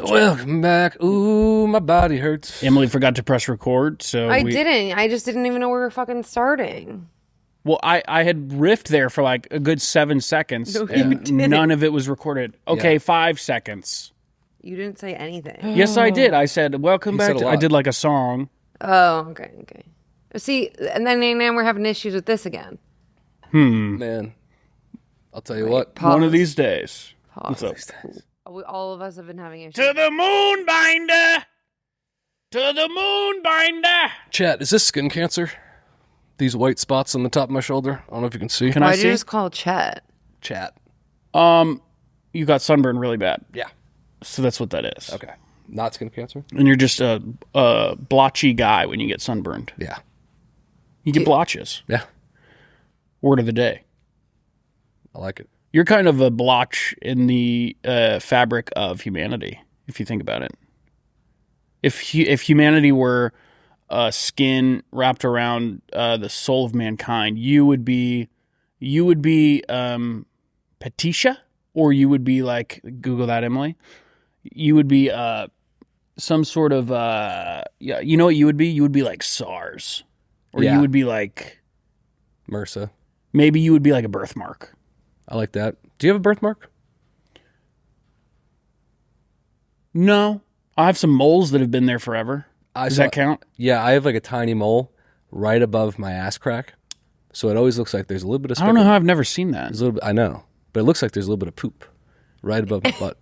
Welcome back. Ooh, my body hurts. Emily forgot to press record, so I didn't. I just didn't even know we were fucking starting. Well, I had riffed there for like a good 7 seconds, No, you and didn't. none of it was recorded. Okay, Yeah. 5 seconds. You didn't say anything. Yes, I did. I said, welcome You back. said a I lot. did like a song. Oh, okay. See, and then now we're having issues with this again. Man, I'll tell you what. Pause. One of these days. Pause. What's up? All of us have been having issues. To the moon binder! To the moon binder! Chat, is this skin cancer? These white spots on the top of my shoulder? I don't know if you can see. Can I Why'd you see? just call Chet? Chat. You got sunburned really bad. Yeah. So that's what that is. Okay. Not skin cancer? And you're just a blotchy guy when you get sunburned. Yeah. You get blotches. Yeah. Word of the day. I like it. You're kind of a blotch in the fabric of humanity, if you think about it. If humanity were skin wrapped around the soul of mankind, you would be Patricia, or you would be like, Google that, Emily. You would be some sort of yeah. You know what you would be? You would be like SARS, or Yeah. you would be like MRSA. maybe you would be like a birthmark. I like that. Do you have a birthmark? No, I have some moles that have been there forever. Does that count? Yeah, I have like a tiny mole right above my ass crack. So it always looks like there's a little bit of I don't know how I've never seen that. There's a little bit, I know. But it looks like there's a little bit of poop right above my butt.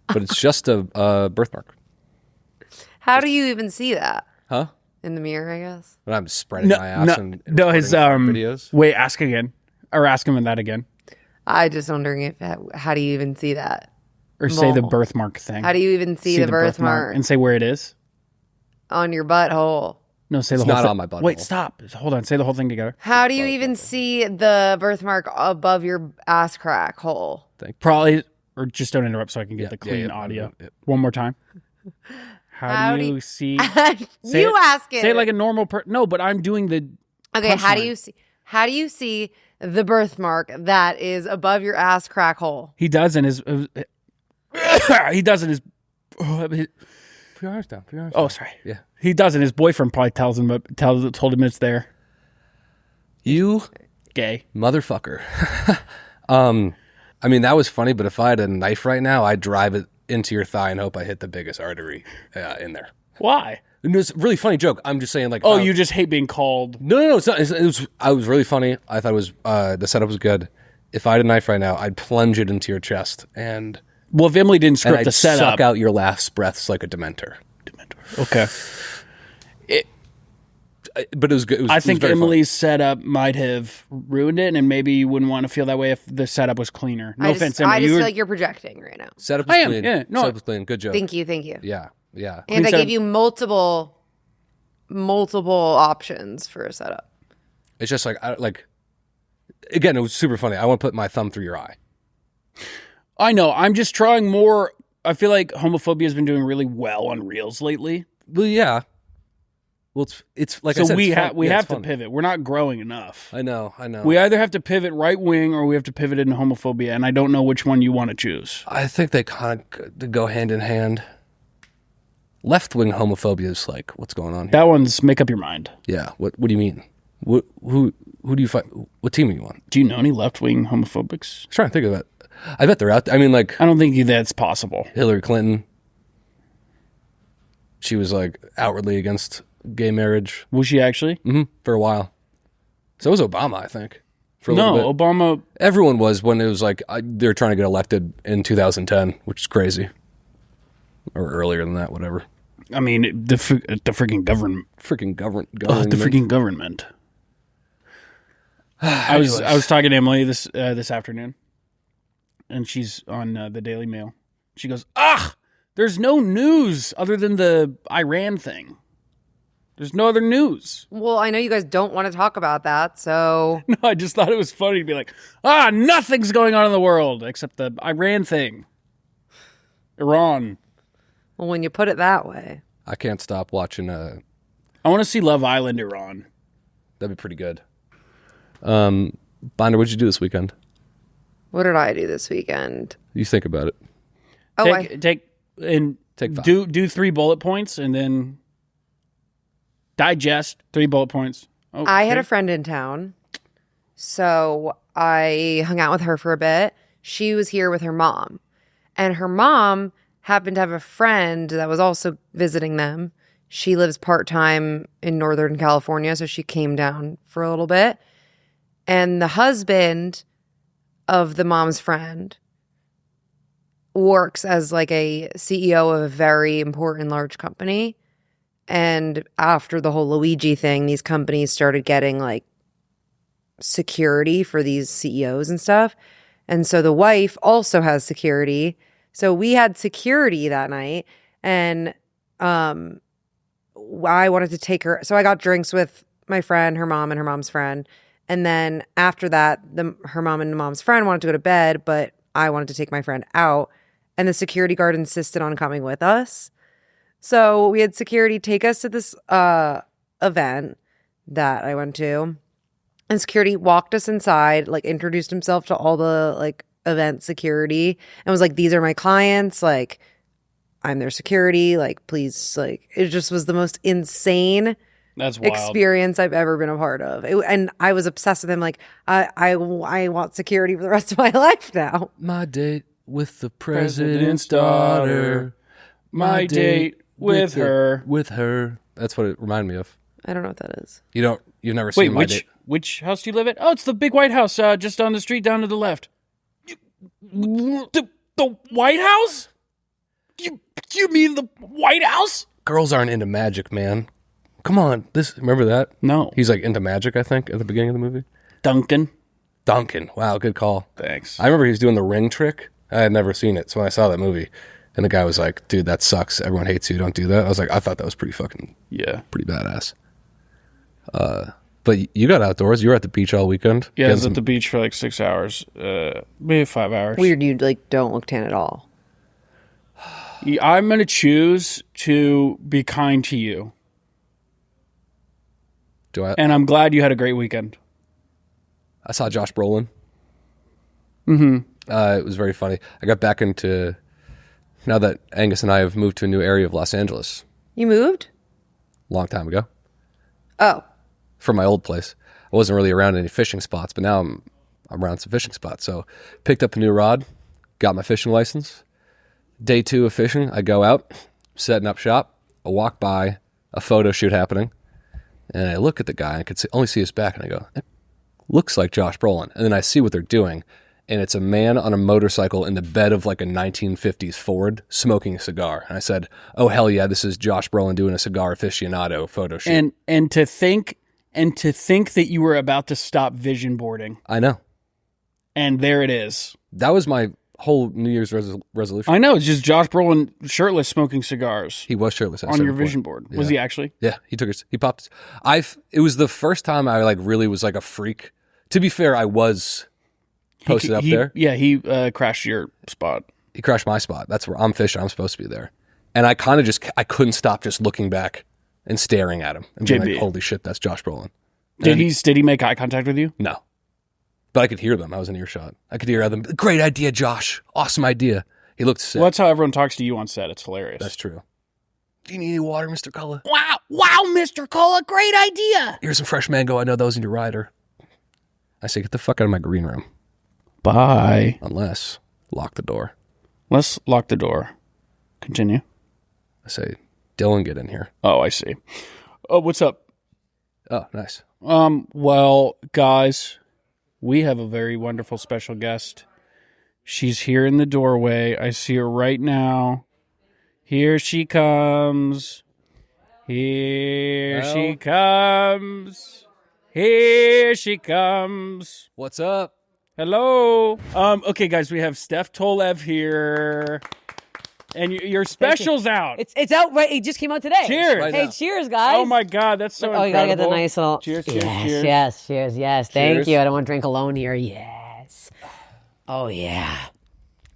But it's just a birthmark. How do you even see that? Huh? In the mirror, I guess. When I'm spreading my ass and his recording videos. Wait, ask again, or ask him that again, I just wondering if how do you even see that? or say the Mole. birthmark thing. How do you even see the birthmark and say where it is? on your butthole? No, say It's the whole not thing. on my butthole. Wait, stop. Hold on. Say the whole thing together. How do you even see the birthmark above your ass crack hole? Probably, or just don't interrupt so I can get Yeah, the clean yeah, audio. yeah. One more time. How do do you you- see? You ask it. Say it like a normal person. No, but I'm doing the. Okay, how do punchline. you see? How do you see the birthmark that is above your ass crack hole? He does in his. He does in his. Put your arms down. Put your arms Oh, down. sorry. Yeah. He does, and his boyfriend probably told him it's there. You Gay. motherfucker. I mean, that was funny, but if I had a knife right now, I'd drive it into your thigh and hope I hit the biggest artery in there. Why? And it's a really funny joke. I'm just saying, like, Oh, you just hate being called. No, it's not. I was really funny. I thought it was the setup was good. If I had a knife right now, I'd plunge it into your chest and Well, if Emily didn't script I'd the setup, suck out your last breaths like a dementor. okay. But it was good. It was, I it was think very funny. Emily's setup might have ruined it, and maybe you wouldn't want to feel that way if the setup was cleaner. No offense, Emily. I just you feel were- like you're projecting right now. Setup was I am, clean. yeah, no. Setup was clean. Good joke. Thank you. Yeah. And Clean I setup. gave you multiple options for a setup. It's just like again, it was super funny. I want to put my thumb through your eye. I know. I'm just trying more. I feel like homophobia has been doing really well on Reels lately. Well, yeah. Well, it's like I So said, we it's fun. we Yeah, have it's to fun. pivot. We're not growing enough. I know. We either have to pivot right wing or we have to pivot into homophobia, and I don't know which one you want to choose. I think they kind of go hand in hand. Left wing homophobia is like, what's going on here? That one's make up your mind. Yeah. What do you mean? Who do you fight? What team are you on? Do you know any left wing homophobics? I was trying to think of it. I bet they're out there. I mean, like I don't think that's possible. Hillary Clinton. She was like outwardly against gay marriage Was she actually? for a while. So was Obama, I think. For a little No, bit. Obama. Everyone was when it was like they were trying to get elected in 2010, which is crazy. Or earlier than that, whatever. I mean, the freaking government. Freaking government. The freaking government. I was talking to Emily this afternoon, and she's on the Daily Mail. She goes, there's no news other than the Iran thing. There's no other news. Well, I know you guys don't want to talk about that, so No, I just thought it was funny to be like, nothing's going on in the world except the Iran thing. Iran. well, when you put it that way. I can't stop watching. I want to see Love Island Iran. That'd be pretty good. Binder, what'd you do this weekend? What did I do this weekend? You think about it. Oh, Take and Take 5. do 3 bullet points and then digest 3 bullet points. Oh, I had a friend in town, so I hung out with her for a bit. She was here with her mom, and her mom happened to have a friend that was also visiting them. She lives part-time in Northern California, so she came down for a little bit. And the husband of the mom's friend works as like a CEO of a very important large company. And after the whole Luigi thing, these companies started getting like security for these CEOs and stuff. And so the wife also has security. So we had security that night, and I wanted to take her. So I got drinks with my friend, her mom, and her mom's friend. And then after that, her mom and the mom's friend wanted to go to bed, but I wanted to take my friend out. And the security guard insisted on coming with us. So we had security take us to this event that I went to. And security walked us inside, like introduced himself to all the like event security and was like, these are my clients. Like, I'm their security. Like, please, like, it just was the most insane experience I've ever been a part of. And I was obsessed with him. Like, I want security for the rest of my life now. My date with the president's daughter. My date with her. With her. That's what it reminded me of. I don't know what that is. You've never seen My Date? Which house do you live at? Oh, it's the big White House just down the street, down to the left. The White House? You mean the White House? Girls aren't into magic, man. Come on. Remember that? No. He's like into magic, I think, at the beginning of the movie. Duncan. Wow, good call. Thanks. I remember he was doing the ring trick. I had never seen it. So when I saw that movie, and the guy was like, dude, that sucks. Everyone hates you. Don't do that. I was like, I thought that was pretty badass. But you got outdoors. You were at the beach all weekend. Yeah, I was at the beach for like 6 hours, maybe 5 hours. Weird, you like don't look tan at all. I'm going to choose to be kind to you. And I'm glad you had a great weekend. I saw Josh Brolin. Mm-hmm. It was very funny. I got back into, now that Angus and I have moved to a new area of Los Angeles. You moved? Long time ago. Oh. From my old place. I wasn't really around any fishing spots, but now I'm around some fishing spots. So picked up a new rod, got my fishing license. Day 2 of fishing, I go out, setting up shop. I walk by a photo shoot happening, and I look at the guy. I could only see his back, and I go, it looks like Josh Brolin. And then I see what they're doing, and it's a man on a motorcycle in the bed of like a 1950s Ford smoking a cigar. And I said, oh, hell yeah, this is Josh Brolin doing a cigar aficionado photo shoot. And to think that you were about to stop vision boarding. I know. And there it is. That was my whole New Year's resolution. I know. It's just Josh Brolin shirtless smoking cigars. He was shirtless on your vision board. Yeah. Was he actually? Yeah, he popped. It was the first time I like really was like a freak. To be fair, I was posted up there. Yeah, he crashed your spot. He crashed my spot. That's where I'm fishing. I'm supposed to be there. And I kind of I couldn't stop just looking back and staring at him and being like, holy shit, that's Josh Brolin. Did he make eye contact with you? No. But I could hear them. I was in earshot. I could hear them. Great idea, Josh. Awesome idea. He looked sick. Well, that's how everyone talks to you on set. It's hilarious. That's true. Do you need any water, Mr. Cullen? Wow, Mr. Cullen, great idea. Here's some fresh mango. I know those in your rider. I say, get the fuck out of my green room. Bye. Unless, lock the door. Let's lock the door. Continue. I say, Dylan, get in here. Oh, I see. Oh, what's up? Oh, nice. Well, guys, we have a very wonderful special guest. She's here in the doorway. I see her right now. Here she comes. Here she comes. Here she comes. What's up? Hello. Okay, guys, we have Steph Tolev here. And your special's out. It's out right. It just came out today. Cheers. Right Hey, now. cheers, guys. Oh my God, that's so incredible. You gotta get the nice little. Cheers, yes, cheers. yes. Thank Cheers. you. I don't want to drink alone here. Yes. Oh yeah.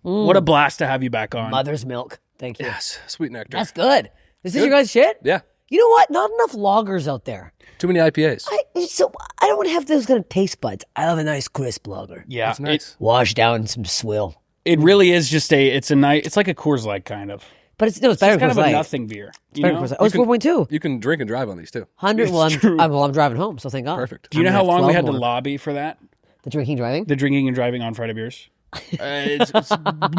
What a blast to have you back on. Mother's milk. Thank you. Yes, sweet nectar. That's good. This is your guys' shit. Yeah. You know what? Not enough loggers out there. Too many IPAs. So I don't want to have those kind of taste buds. I love a nice crisp lager. Yeah, That's nice. Washed down in some swill. It really is just it's like a Coors Light kind of. But it's better It's kind than of Coors a Light. nothing beer. It's better than Coors Light. Oh, it's 4.2. You can drink and drive on these too. 100. Well, I'm driving home, so thank God. Perfect. Do you know I'm how gonna have long we 12 had to more. lobby for that? The drinking driving? The drinking and driving on Friday beers. It's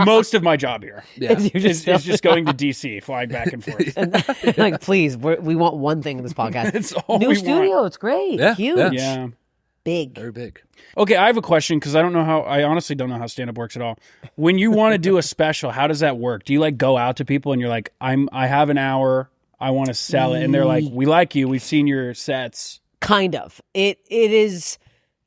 most of my job here. Yeah. Is just going to DC, flying back and forth. Like, please, we want one thing in this podcast. That's all New we studio, want. it's great. Yeah, Huge. yeah. Yeah. Big. Very big. Okay, I have a question because I honestly don't know how stand up works at all. When you want to do a special, how does that work? Do you like go out to people and you're like, I have an hour, I want to sell it, and they're like, we like you, we've seen your sets. Kind of. It is.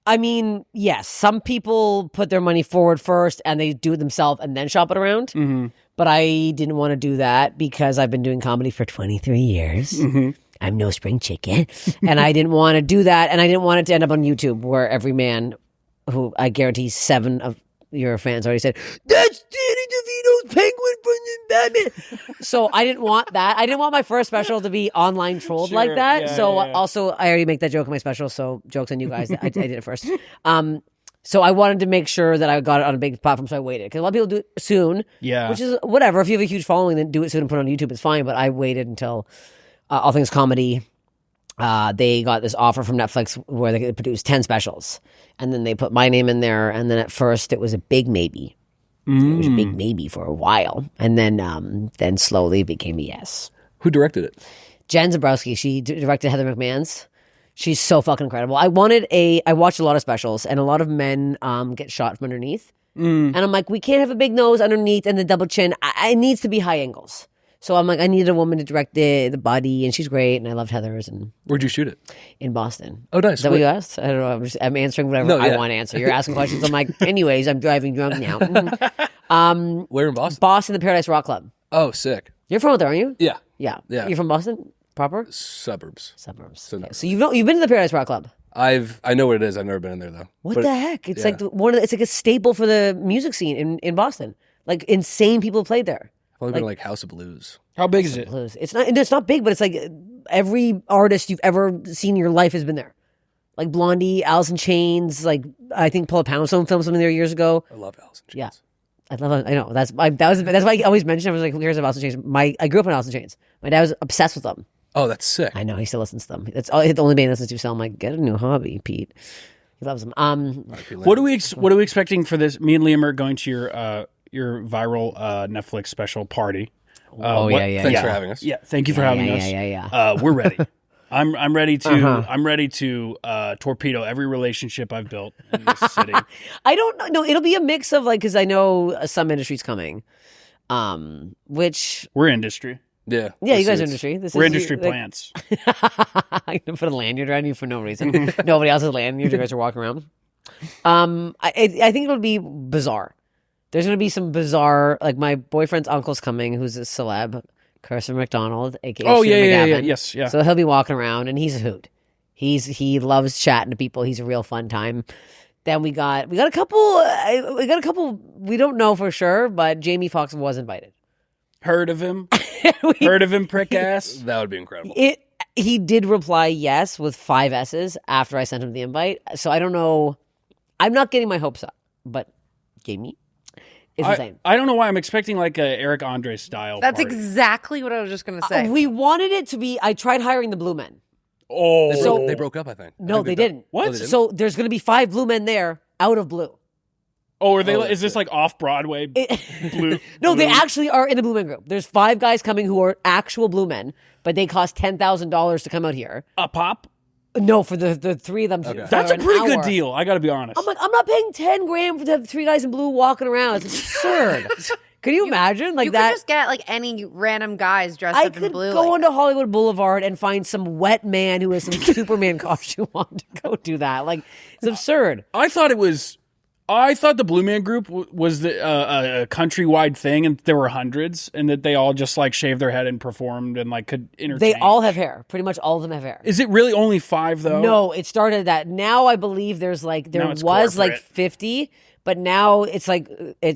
I mean, yes, some people put their money forward first and they do it themselves and then shop it around. Mm-hmm. But I didn't want to do that because I've been doing comedy for 23 years. Mm-hmm. I'm no spring chicken. And I didn't want to do that. And I didn't want it to end up on YouTube where every man who I guarantee 7 of your fans already said, that's Danny DeVito's Penguin from the Batman. So I didn't want that. I didn't want my first special to be online trolled like that. Yeah, so yeah. also, I already make that joke in my special. So jokes on you guys. I did it first. So I wanted to make sure that I got it on a big platform. So I waited because a lot of people do it soon. Yeah. Which is whatever. If you have a huge following, then do it soon and put it on YouTube. It's fine. But I waited until All Things Comedy. They got this offer from Netflix where they could produce 10 specials. And then they put my name in there. And then at first it was a big maybe. It was a big maybe for a while. And then slowly it became a yes. Who directed it? Jen Zabrowski, she directed Heather McMahon's. She's so fucking incredible. I watched a lot of specials and a lot of men get shot from underneath. And I'm like, we can't have a big nose underneath and the double chin. It needs to be high angles. So I'm like, I needed a woman to direct the body, and she's great, and I loved Heather's. And Where'd you shoot it? in Boston. Oh, nice. Is that what you asked? I don't know. I'm answering whatever No, I yeah. want to answer. You're asking questions. I'm like, anyways, I'm driving drunk now. Where in Boston? Boston, the Paradise Rock Club. Oh, sick. You're from out there, aren't you? Yeah. Yeah. Yeah. You're from Boston proper? Suburbs. Suburbs. So Okay. no. So you've been to the Paradise Rock Club. I know what it is. I've never been in there though. What But the heck? It's yeah. like it's like a staple for the music scene in Boston. Like insane people played there. I've only been to, like House of Blues. How big is it? Blues. It's not big, but it's like every artist you've ever seen in your life has been there. Like Blondie, Alice in Chains, like I think Paula Poundstone filmed something there years ago. I love Alice in Chains. Yeah. I love it. I know. That's why I always mention it. I was like, who cares about Alice in Chains? I grew up on Alice in Chains. My dad was obsessed with them. Oh, that's sick. I know, he still listens to them. That's all the only band he listens to. So I'm like, get a new hobby, Pete. He loves them. What are we expecting for this? Me and Liam are going to your viral Netflix special party. Thanks for having us. Yeah, thank you for having us. Yeah. We're ready. I'm ready to I'm ready to torpedo every relationship I've built in this city. I don't know. No, it'll be a mix of like, because I know some industry's coming. Which We're industry. Yeah. yeah, you guys are It's- industry. We're industry plants. I'm gonna put a lanyard around you for no reason. Nobody else has lanyards. You guys are walking around. I think it'll be bizarre. There's gonna be some bizarre, like my boyfriend's uncle's coming, who's a celeb, Carson McDonald, aka Oh Shooter yeah, McGavin. yes, yeah. So he'll be walking around, and he's a hoot. He loves chatting to people. He's a real fun time. Then we got a couple. We don't know for sure, but Jamie Foxx was invited. Heard of him? Heard of him, prick ass? That would be incredible. He did reply yes with 5 S's after I sent him the invite. So I don't know. I'm not getting my hopes up, but Jamie is insane. I don't know why I'm expecting like a Eric Andre style. That's party. exactly what I was just going to say. We wanted it to be. I tried hiring the Blue Men. Oh, They broke up, I think. No, they didn't. What? Oh, they didn't? So there's going to be 5 Blue Men there out of blue. oh, are they? Oh, is this like off Broadway? Blue? No, they Blue? actually are in the Blue Men group. There's 5 guys coming who are actual Blue Men, but they cost $10,000 to come out here. A pop? No, for the 3 of them. Okay. for That's a an pretty hour. good deal. I got to be honest. I'm like, I'm not paying 10 grand to have 3 guys in blue walking around. It's absurd. Can you imagine like you that? could just get like any random guys dressed I up in could blue. go like onto Hollywood Boulevard and find some wet man who has some Superman costume on to go do that. Like, it's absurd. I thought the Blue Man Group was the a countrywide thing, and there were hundreds, and that they all just like shaved their head and performed and like could entertain. They all have hair. Pretty much all of them have hair. Is it really only 5 though? No, it started that. Now I believe there Now it's was like corporate. 50, but now it's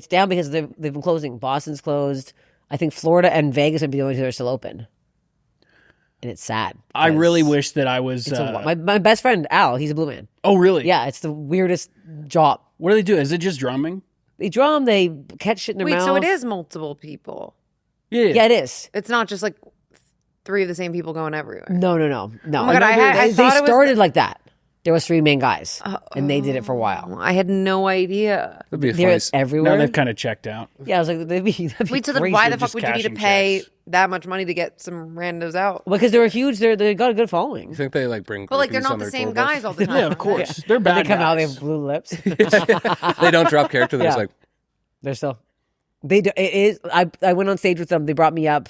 down because they've been closing. Boston's closed. I think Florida and Vegas are the only 2 that are still open. And it's sad. I really because wish that I was. my best friend Al, he's a blue man. Oh, really? Yeah, it's the weirdest job. What do they do? Is it just drumming? They drum, they catch shit in their Wait, mouth. so it is multiple people. Yeah, it is. It's not just like 3 of the same people going everywhere. No. Oh my God, I They thought it was started like that. There was 3 main guys, and they did it for a while. I had no idea. That'd be a They're funny. everywhere. Now they've kind of checked out. Yeah, I was like, that'd be Wait, so then crazy. why the fuck just would you need to cashing pay checks. that much money to get some randos out? Because they were huge. They got a good following. You think they like bring? But like they're groupies not on the their same tour bus? guys all the time. Yeah, of course. They're When bad they come out, they guys. have blue lips. They don't drop character. They're just Yeah. like, They're still. They do, it is. I went on stage with them. They brought me up.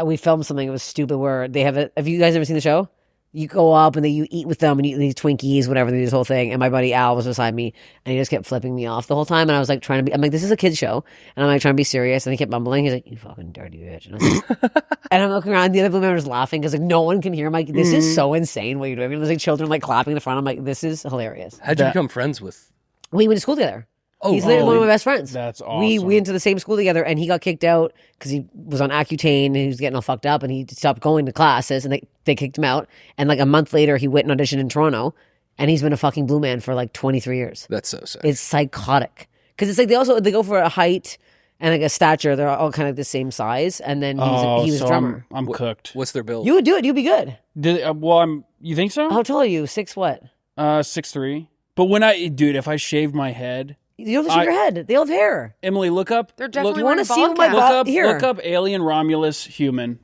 We filmed something. It was stupid. Where they have it. Have you guys ever seen the show? You go up and then you eat with them and you eat these Twinkies, whatever. They do this whole thing. And my buddy Al was beside me, and he just kept flipping me off the whole time. And I was like trying to be. I'm like, this is a kid's show, and I'm like trying to be serious. And he kept mumbling. He's like, "You fucking dirty bitch." And, I was like, and I'm looking around. The other blue members laughing because like no one can hear. I'm like, this is so insane. What you're doing? There's like children like clapping in the front. I'm like, this is hilarious. how'd you become friends with? We went to school together. Oh, He's literally one of my best friends. That's We awesome. went to the same school together, and he got kicked out because he was on Accutane and he was getting all fucked up, and he stopped going to classes, and they kicked him out. And like a month later, he went and auditioned in Toronto, and he's been a fucking blue man for like 23 years. That's so sick. It's psychotic because it's like they go for a height and like a stature. They're all kind of the same size, and then he was so a drummer. I'm cooked. What's their build? You would do it. You'd be good. You think so? How tall are you? 6 what? 6'3". But if I shave my head, You don't have to shave your head. They all have hair. Emily, look up. They're definitely You want to wearing see what my ball Look cap. up. here? Look up Alien Romulus human.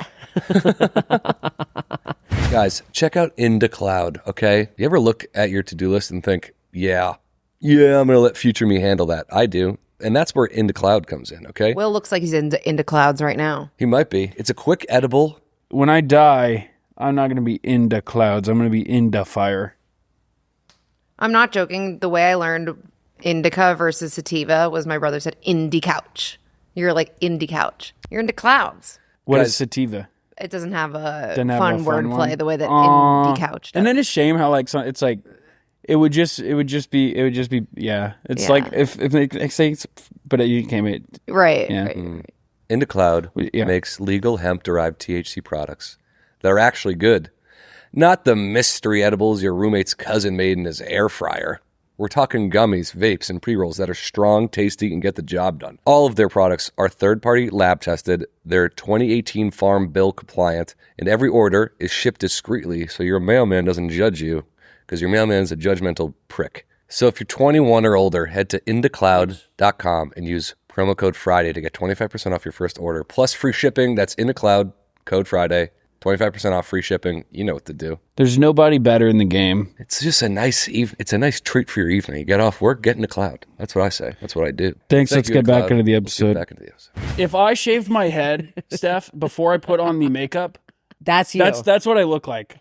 Guys, check out Into Cloud, okay? You ever look at your to-do list and think, yeah, I'm going to let future me handle that. I do. And that's where Into Cloud comes in, okay? Will looks like he's into clouds right now. He might be. It's a quick edible. When I die, I'm not going to be into clouds. I'm going to be into fire. I'm not joking. The way I learned indica versus sativa was my brother said indie couch. You're like indie couch. You're into clouds. What Guys- is sativa? It doesn't have a Doesn't have fun a fun wordplay one? the way that indie couch does. And then it's shame how like it's like it would just be yeah. It's Yeah. like if they say it's, but you can't make right. Yeah. Right. Into Cloud Yeah. makes legal hemp-derived THC products that are actually good. Not the mystery edibles your roommate's cousin made in his air fryer. We're talking gummies, vapes, and pre-rolls that are strong, tasty, and get the job done. All of their products are third-party lab tested. They're 2018 Farm Bill compliant, and every order is shipped discreetly so your mailman doesn't judge you, because your mailman's a judgmental prick. So if you're 21 or older, head to indacloud.com and use promo code Friday to get 25% off your first order, plus free shipping. That's Indacloud, code Friday. 25% off, free shipping. You know what to do. There's nobody better in the game. It's just a nice it's a nice treat for your evening. You get off work, get in the cloud. That's what I say. That's what I do. Thanks. Thank Let's you, get back Cloud. into the Let's get episode. back into the episode. If I shaved my head, Steph, before I put on the makeup, That's you. that's what I look like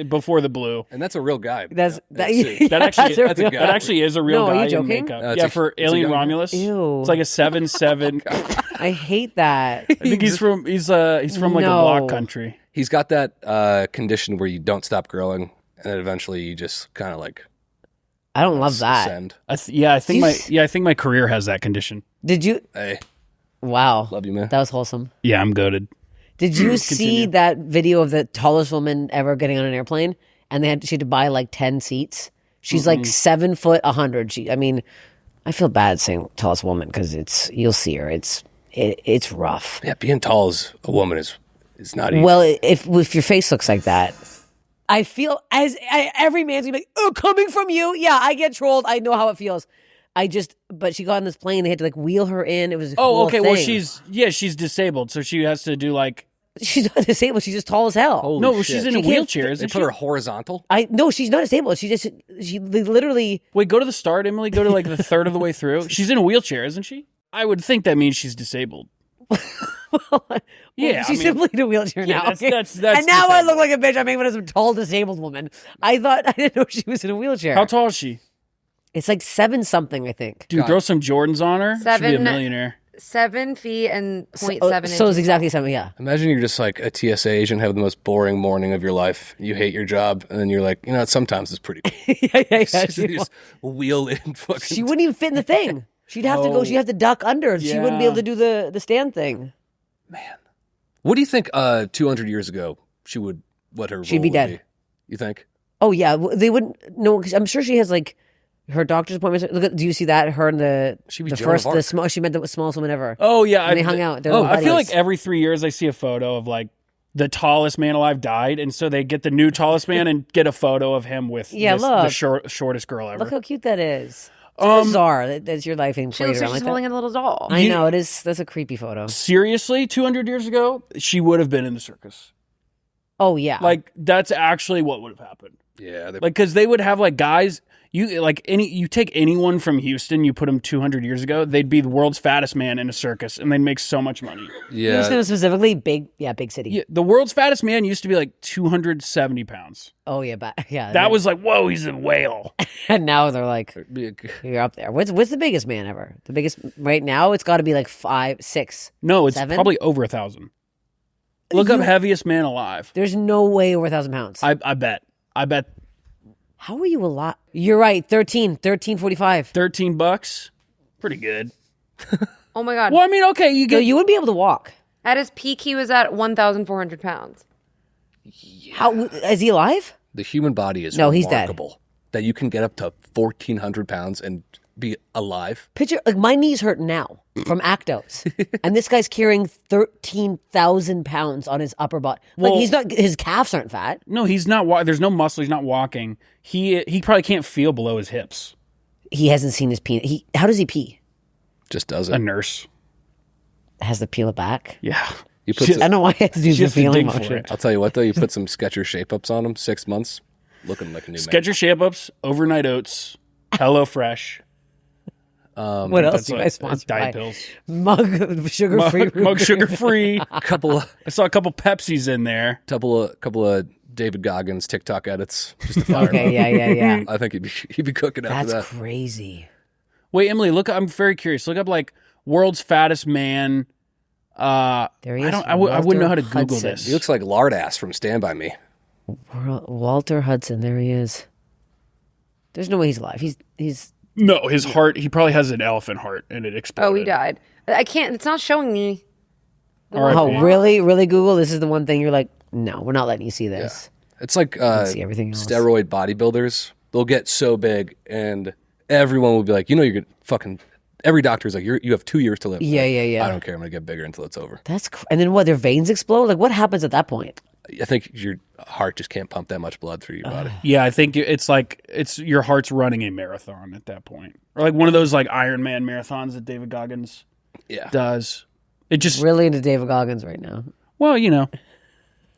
before the blue. And that's a real guy. That's Yeah, that. That actually That's a that guy. actually is a real No, are guy you in joking? makeup. No, it's Yeah, a- for it's a Alien guy. Romulus. Ew. It's like a 7'7". I hate that. I think he's from like a No. block country. He's got that condition where you don't stop growing, and then eventually you just kind of like I don't love that. ascend. I think my career has that condition. Did you? Hey, Wow. love you, man. That was wholesome. Yeah, I'm goated. Did you see that video of the tallest woman ever getting on an airplane? And she had to buy like 10 seats. She's like 7 foot 100. I feel bad saying tallest woman because you'll see her. It's rough. Yeah, being tall as a woman is not easy. Well, if your face looks like that, I feel every man's gonna be like, oh, coming from you. Yeah, I get trolled. I know how it feels. But she got on this plane. They had to like wheel her in. It was a whole Okay. Well, thing. she's disabled, so she has to do like. She's not disabled. She's just tall as hell. Holy No, shit. she's in a She can't wheelchair, They isn't put she? her horizontal. No, she's not disabled. They literally. Wait, go to the start, Emily. Go to like the third of the way through. She's in a wheelchair, isn't she? I would think that means she's disabled. Yeah, she's I mean- simply in a wheelchair Yeah, now. that's and now I disabled. look like a bitch. I'm making fun of some tall disabled woman. I didn't know she was in a wheelchair. How tall is she? It's like 7 something, I think. Dude, throw some Jordans on her. She'd be a 7 millionaire. 7 feet and 0.7 So inches. it's exactly 7. Yeah. Imagine you're just like a TSA agent, have the most boring morning of your life. You hate your job, and then you're like, sometimes it's pretty cool. yeah. You just wheel in fucking. She wouldn't even fit in the thing. She'd have to go. She'd have to duck under. She wouldn't be Yeah. able to do the stand thing. What do you think 200 years ago what her She'd role be would dead. You think? Oh yeah, they wouldn't. No, because I'm sure she has like Her doctor's appointments. Look at. Do you see that? Her and the She was the Joan of first the Arc. small. She met the smallest woman ever. Oh yeah, And they hung out. They're I feel buddies. like every 3 years I see a photo of like the tallest man alive died, and so they get the new tallest man and get a photo of him with the look. shortest girl ever. Look how cute that is. It's bizarre. That's your life being She played looks like around she's like holding that. a little doll. I know it is. That's a creepy photo. Seriously, 200 years ago, she would have been in the circus. Oh yeah. Like that's actually what would have happened. Yeah, Like because they would have like guys. You take anyone from Houston, you put them 200 years ago, they'd be the world's fattest man in a circus, and they'd make so much money. Houston specifically big. Yeah, big city. Yeah, the world's fattest man used to be like 270 pounds. Oh yeah, yeah. That was like, whoa, he's a whale. And now they're like, you're up there. What's the biggest man ever? The biggest right now? It's got to be like 5, 6. No, it's 7? probably over 1,000. Look up heaviest man alive. There's no way over 1,000 pounds. I bet. How are you alive? You're right. 13.45. $13. Pretty good. Oh my God. Well, I mean, okay, you No, get. you wouldn't be able to walk. At his peak, he was at 1,400 pounds. How is he alive? the human body is No, he's dead. remarkable. That you can get up to 1,400 pounds and be alive. Picture like my knees hurt now from Actos, and this guy's carrying 13,000 pounds on his upper body. Like Well- he's not. His calves aren't fat. No, he's not. There's no muscle. He's not walking. He probably can't feel below his hips. He hasn't seen his pee. How does he pee? Just does A it. nurse. Has to peel it back. Yeah. You put She- some- I don't know why I have to do She the has to feeling dig for motion. it. I'll tell you what though, you put some Skechers shape ups on them, 6 months, looking like a new man. Skechers shape ups, overnight oats, Hello Fresh. What else That's do you like guys sponsor? diet by? pills. Mug sugar free. Mug sugar free. Couple of I saw a couple Pepsis in there. couple of David Goggins TikTok edits just to fire Okay, him up. yeah. I think he'd be cooking after That's that. crazy. Wait, Emily, look. I'm very curious. Look up like world's fattest man. There he is. I wouldn't know how to Google Hudson. this. He looks like lard ass from Stand By Me. Walter Hudson. There he is. There's no way he's alive. He's. No, his heart. He probably has an elephant heart, and it exploded. Oh, he died. I can't. It's not showing me. R.I.P. Oh, really? Really, Google? This is the one thing you're like, no, we're not letting you see this. It's like see everything else. steroid bodybuilders. They'll get so big, and everyone will be like, you know, you're good. Fucking every doctor's like, you have 2 years to live. Yeah, Like, yeah, yeah. I don't care. I'm gonna get bigger until it's over. And then what? Their veins explode? Like, what happens at that point? I think your heart just can't pump that much blood through your body. Yeah, I think it's like your heart's running a marathon at that point, or like one of those like Iron Man marathons that David Goggins Yeah, does. It just Really into David Goggins right now. well, you know,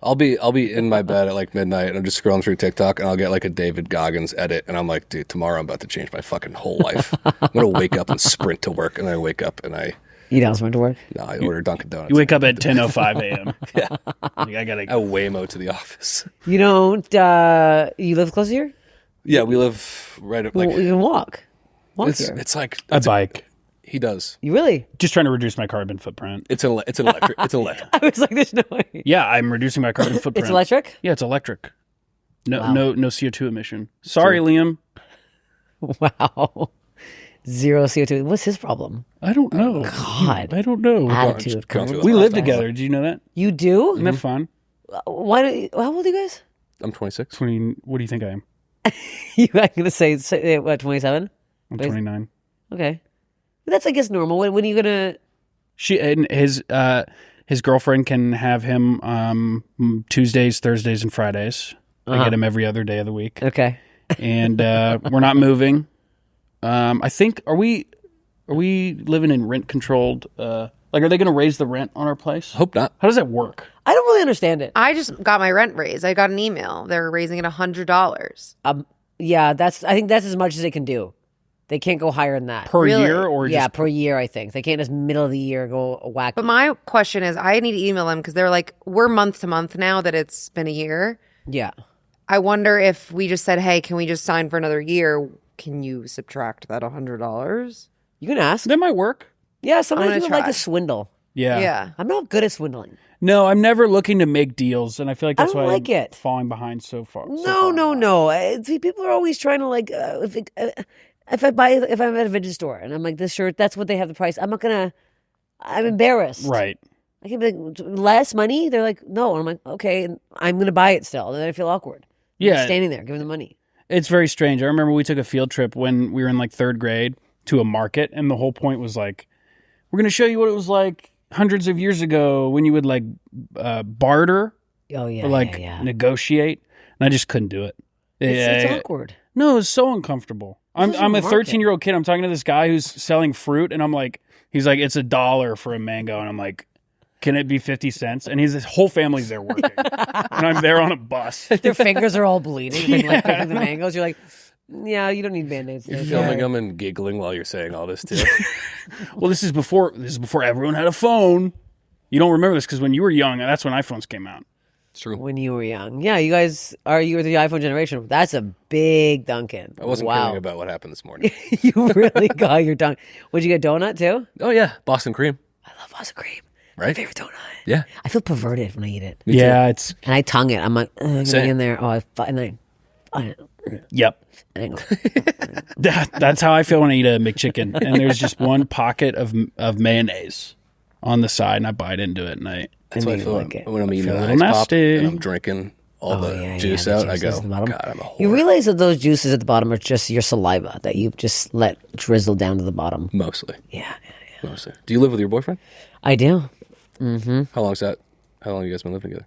I'll be in my bed at like midnight, and I'm just scrolling through TikTok, and I'll get like a David Goggins edit, and I'm like, dude, tomorrow I'm about to change my fucking whole life. I'm gonna wake up and sprint to work, and then I wake up and I You don't to work? order Dunkin' Donuts. you wake up at 10:05 a.m. Yeah, like, I gotta. I Waymo to the office. You don't. You live close here? Yeah, we live right at like Well, you can walk. Walk it's here. it's like A bike. he does. You really? Just trying to reduce my carbon footprint. It's an electric. It's electric. I was like, there's no way. Yeah, I'm reducing my carbon footprint. It's electric? Yeah, it's electric. No, Wow. no CO2 emission. Sorry, Liam. Wow. Zero CO2. What's his problem? I don't know. God. I don't know. Attitude. going through We the live process. together. Did you know that? You do? Isn't that fun? Why don't you, how old are you guys? I'm 26. 20. What do you think I am? You I'm gonna say what, 27? I'm 29. Okay. That's I guess normal. When are you gonna She and his girlfriend can have him Tuesdays, Thursdays, and Fridays. I get him every other day of the week, Okay. and we're not moving. I think are we living in rent controlled? Like, are they going to raise the rent on our place? Hope not. How does that work? I don't really understand it. I just got my rent raised. I got an email. They're raising it $100. Yeah, I think that's as much as they can do. They can't go higher than that. Per Really? year or Yeah, just per year, I think. They can't just middle of the year go whack. But my question is, I need to email them because they're like, we're month to month now that it's been a year. Yeah. I wonder if we just said, hey, can we just sign for another year? Can you subtract that $100? You can ask. that might work? Yeah, sometimes gonna people like try. to swindle. Yeah. Yeah. I'm not good at swindling. No, I'm never looking to make deals, and I feel like I that's don't why like I'm it. falling behind so far. No. See, people are always trying to like, if I'm at a vintage store and I'm like, this shirt, that's what they have the price. I'm embarrassed. Right. I can be like, less money? They're like, no. And I'm like, okay, and I'm going to buy it still. And then I feel awkward. Yeah. Standing there, giving the money. It's very strange. I remember we took a field trip when we were in like 3rd grade to a market, and the whole point was like, we're going to show you what it was like hundreds of years ago when you would like barter or like negotiate. And I just couldn't do it. It's awkward. No, it's so uncomfortable. I'm a 13-year-old kid. I'm talking to this guy who's selling fruit, and I'm like, he's like, it's $1 for a mango. And I'm like, can it be 50 cents? And his whole family's there working. And I'm there on a bus. Their fingers are all bleeding from like picking the mangoes. You're like, yeah, you don't need Band-Aids. You're filming them and giggling while you're saying all this too. Well, this is before everyone had a phone. You don't remember this because when you were young, that's when iPhones came out. It's true. When you were young. Yeah, you guys you were the iPhone generation. That's a big Dunkin'. I wasn't kidding about what happened this morning. You really got your Dunkin'. Would you get donut too? Oh yeah, Boston cream. I love Boston cream. Right? My favorite donut. Yeah. I feel perverted when I eat it. Yeah, it's... And I tongue it. I'm like, getting in there. Oh, Yep. That's how I feel when I eat a McChicken. And there's just one pocket of mayonnaise on the side, and I bite into it, and That's what I feel like when I'm eating a an little ice pop nasty. and I'm drinking all the juice out. I go, God, I'm a whore. You realize that those juices at the bottom are just your saliva that you've just let drizzle down to the bottom. Mostly. Yeah. Mostly. Do you live with your boyfriend? I do. Mm-hmm. How long have you guys been living together?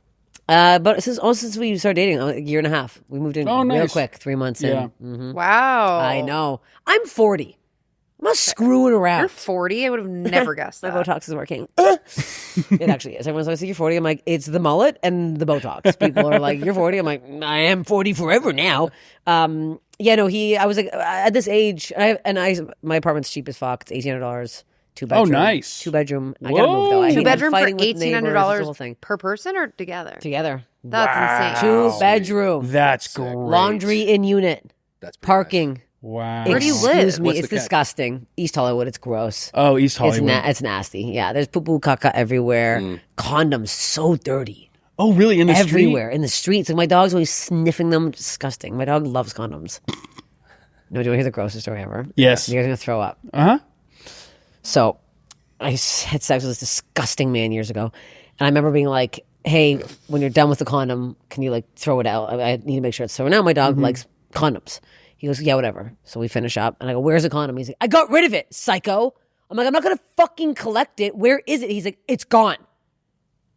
But since we started dating, a year and a half. We moved in real quick, 3 months in. Mm-hmm. Wow. I know. I'm 40. I'm not screwing around. You're 40? I would have never guessed that. My Botox is working. It actually is. Everyone's like, you're 40. I'm like, it's the mullet and the Botox. People are like, you're 40. I'm like, I am 40 forever now. I was like, at this age, my apartment's cheap as fuck. It's $1,800. 2-bedroom. Oh, nice. 2-bedroom. I gotta move though. 2-bedroom for $1,800 per person or together? Together. That's insane. 2-bedroom. That's great. Laundry in unit. That's parking. Nice. Wow. Where do you live? Excuse me, it's disgusting. East Hollywood, it's gross. Oh, East Hollywood. It's nasty. Yeah, there's poo-poo caca everywhere. Condoms so dirty. Oh, really? In the everywhere in the streets. Like my dog's always sniffing them. Disgusting. My dog loves condoms. No, do you want to hear the grossest story ever? Yes. You guys are gonna throw up. So, I had sex with this disgusting man years ago, and I remember being like, "Hey, when you're done with the condom, can you like throw it out? I need to make sure it's thrown out." My dog likes condoms. He goes, "Yeah, whatever." So we finish up, and I go, "Where's the condom?" He's like, "I got rid of it, psycho." I'm like, "I'm not gonna fucking collect it. Where is it?" He's like, "It's gone."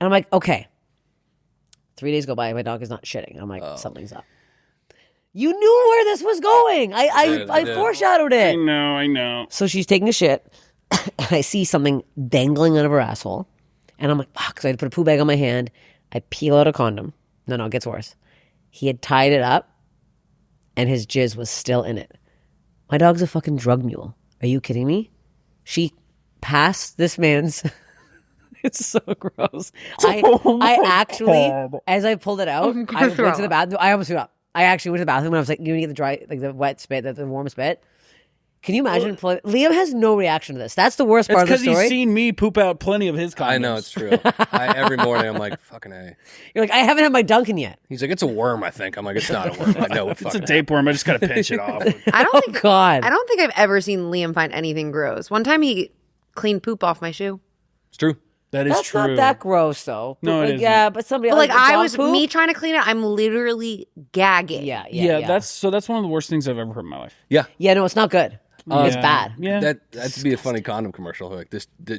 And I'm like, "Okay." 3 days go by, my dog is not shitting. I'm like, something's up. You knew where this was going. I foreshadowed it. I know. So she's taking a shit, and I see something dangling out of her asshole. And I'm like, fuck, so I had to put a poo bag on my hand. I peel out a condom. No, it gets worse. He had tied it up, and his jizz was still in it. My dog's a fucking drug mule. Are you kidding me? She passed this man's... It's so gross. I actually, as I pulled it out, I went to the bathroom. I almost threw up. I actually went to the bathroom and I was like, you need the dry, like the wet spit, the warm spit. Can you imagine? Liam has no reaction to this. That's the worst part of the story. It's because he's seen me poop out plenty of his condoms. I know, it's true. Every morning I'm like, fucking A. You're like, I haven't had my Dunkin' yet. He's like, it's a worm, I think. I'm like, it's not a worm. I know it's a tapeworm. I just got to pinch it off. I don't think I've ever seen Liam find anything gross. One time he cleaned poop off my shoe. It's true. That's true. Not that gross, though. No, it isn't. Yeah, but somebody else. But I was me trying to clean it. I'm literally gagging. Yeah. That's one of the worst things I've ever heard in my life. Yeah. Yeah, no, it's not good. It's bad. Yeah. That'd be a funny condom commercial. Like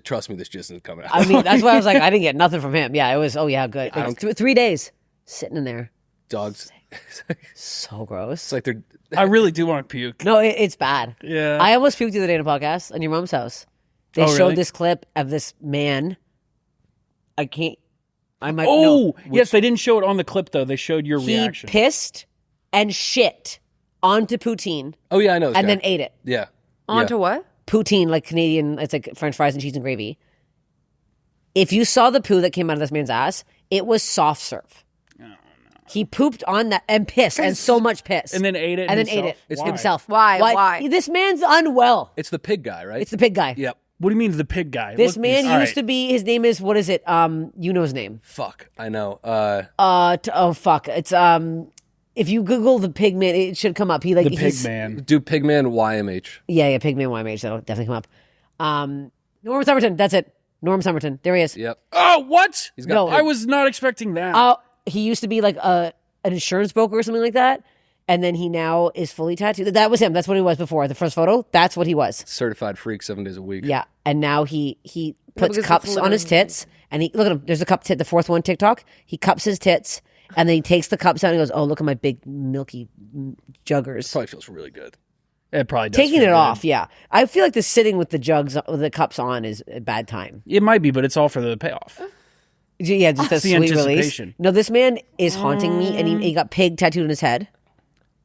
trust me, this jizz isn't coming out. I mean, that's why I was like, I didn't get nothing from him. Yeah, it was. Oh yeah, good. Like, 3 days sitting in there. Dogs. So gross. It's like they're. I really do want to puke. No, it's bad. Yeah. I almost puked the other day in a podcast on your mom's house. They showed this clip of this man. I can't. I might. Yes, they didn't show it on the clip though. They showed your reaction. He pissed and shit onto poutine. Oh yeah, I know. And then ate it. Yeah. Onto what? Poutine, like Canadian. It's like French fries and cheese and gravy. If you saw the poo that came out of this man's ass, it was soft serve. Oh, no. He pooped on that and pissed and so much piss. And then ate it. And then ate it. Why? Himself. Why? This man's unwell. It's the pig guy, right? It's the pig guy. Yep. What do you mean the pig guy? This man used to be. His name is what is it? You know his name. Fuck, I know. Fuck. It's If you Google the Pigman, it should come up. The Pigman. Do Pigman YMH. Yeah, Pigman YMH. That'll definitely come up. Norm Summerton. That's it. Norm Summerton. There he is. Yep. Oh, what? No, I was not expecting that. He used to be like an insurance broker or something like that. And then he now is fully tattooed. That was him. That's what he was before. The first photo, that's what he was. Certified freak 7 days a week. Yeah. And now he puts because cups it's on his tits. And he look at him. There's a cup tit, the fourth one, TikTok. He cups his tits. And then he takes the cups out and he goes, oh, look at my big milky juggers. Probably feels really good. It probably does. Taking feel it good. off, yeah. I feel like the sitting with the jugs, with the cups on is a bad time. It might be, but it's all for the payoff. Yeah, just a It's the sweet release. anticipation. No, this man is haunting me, and he got pig tattooed on his head.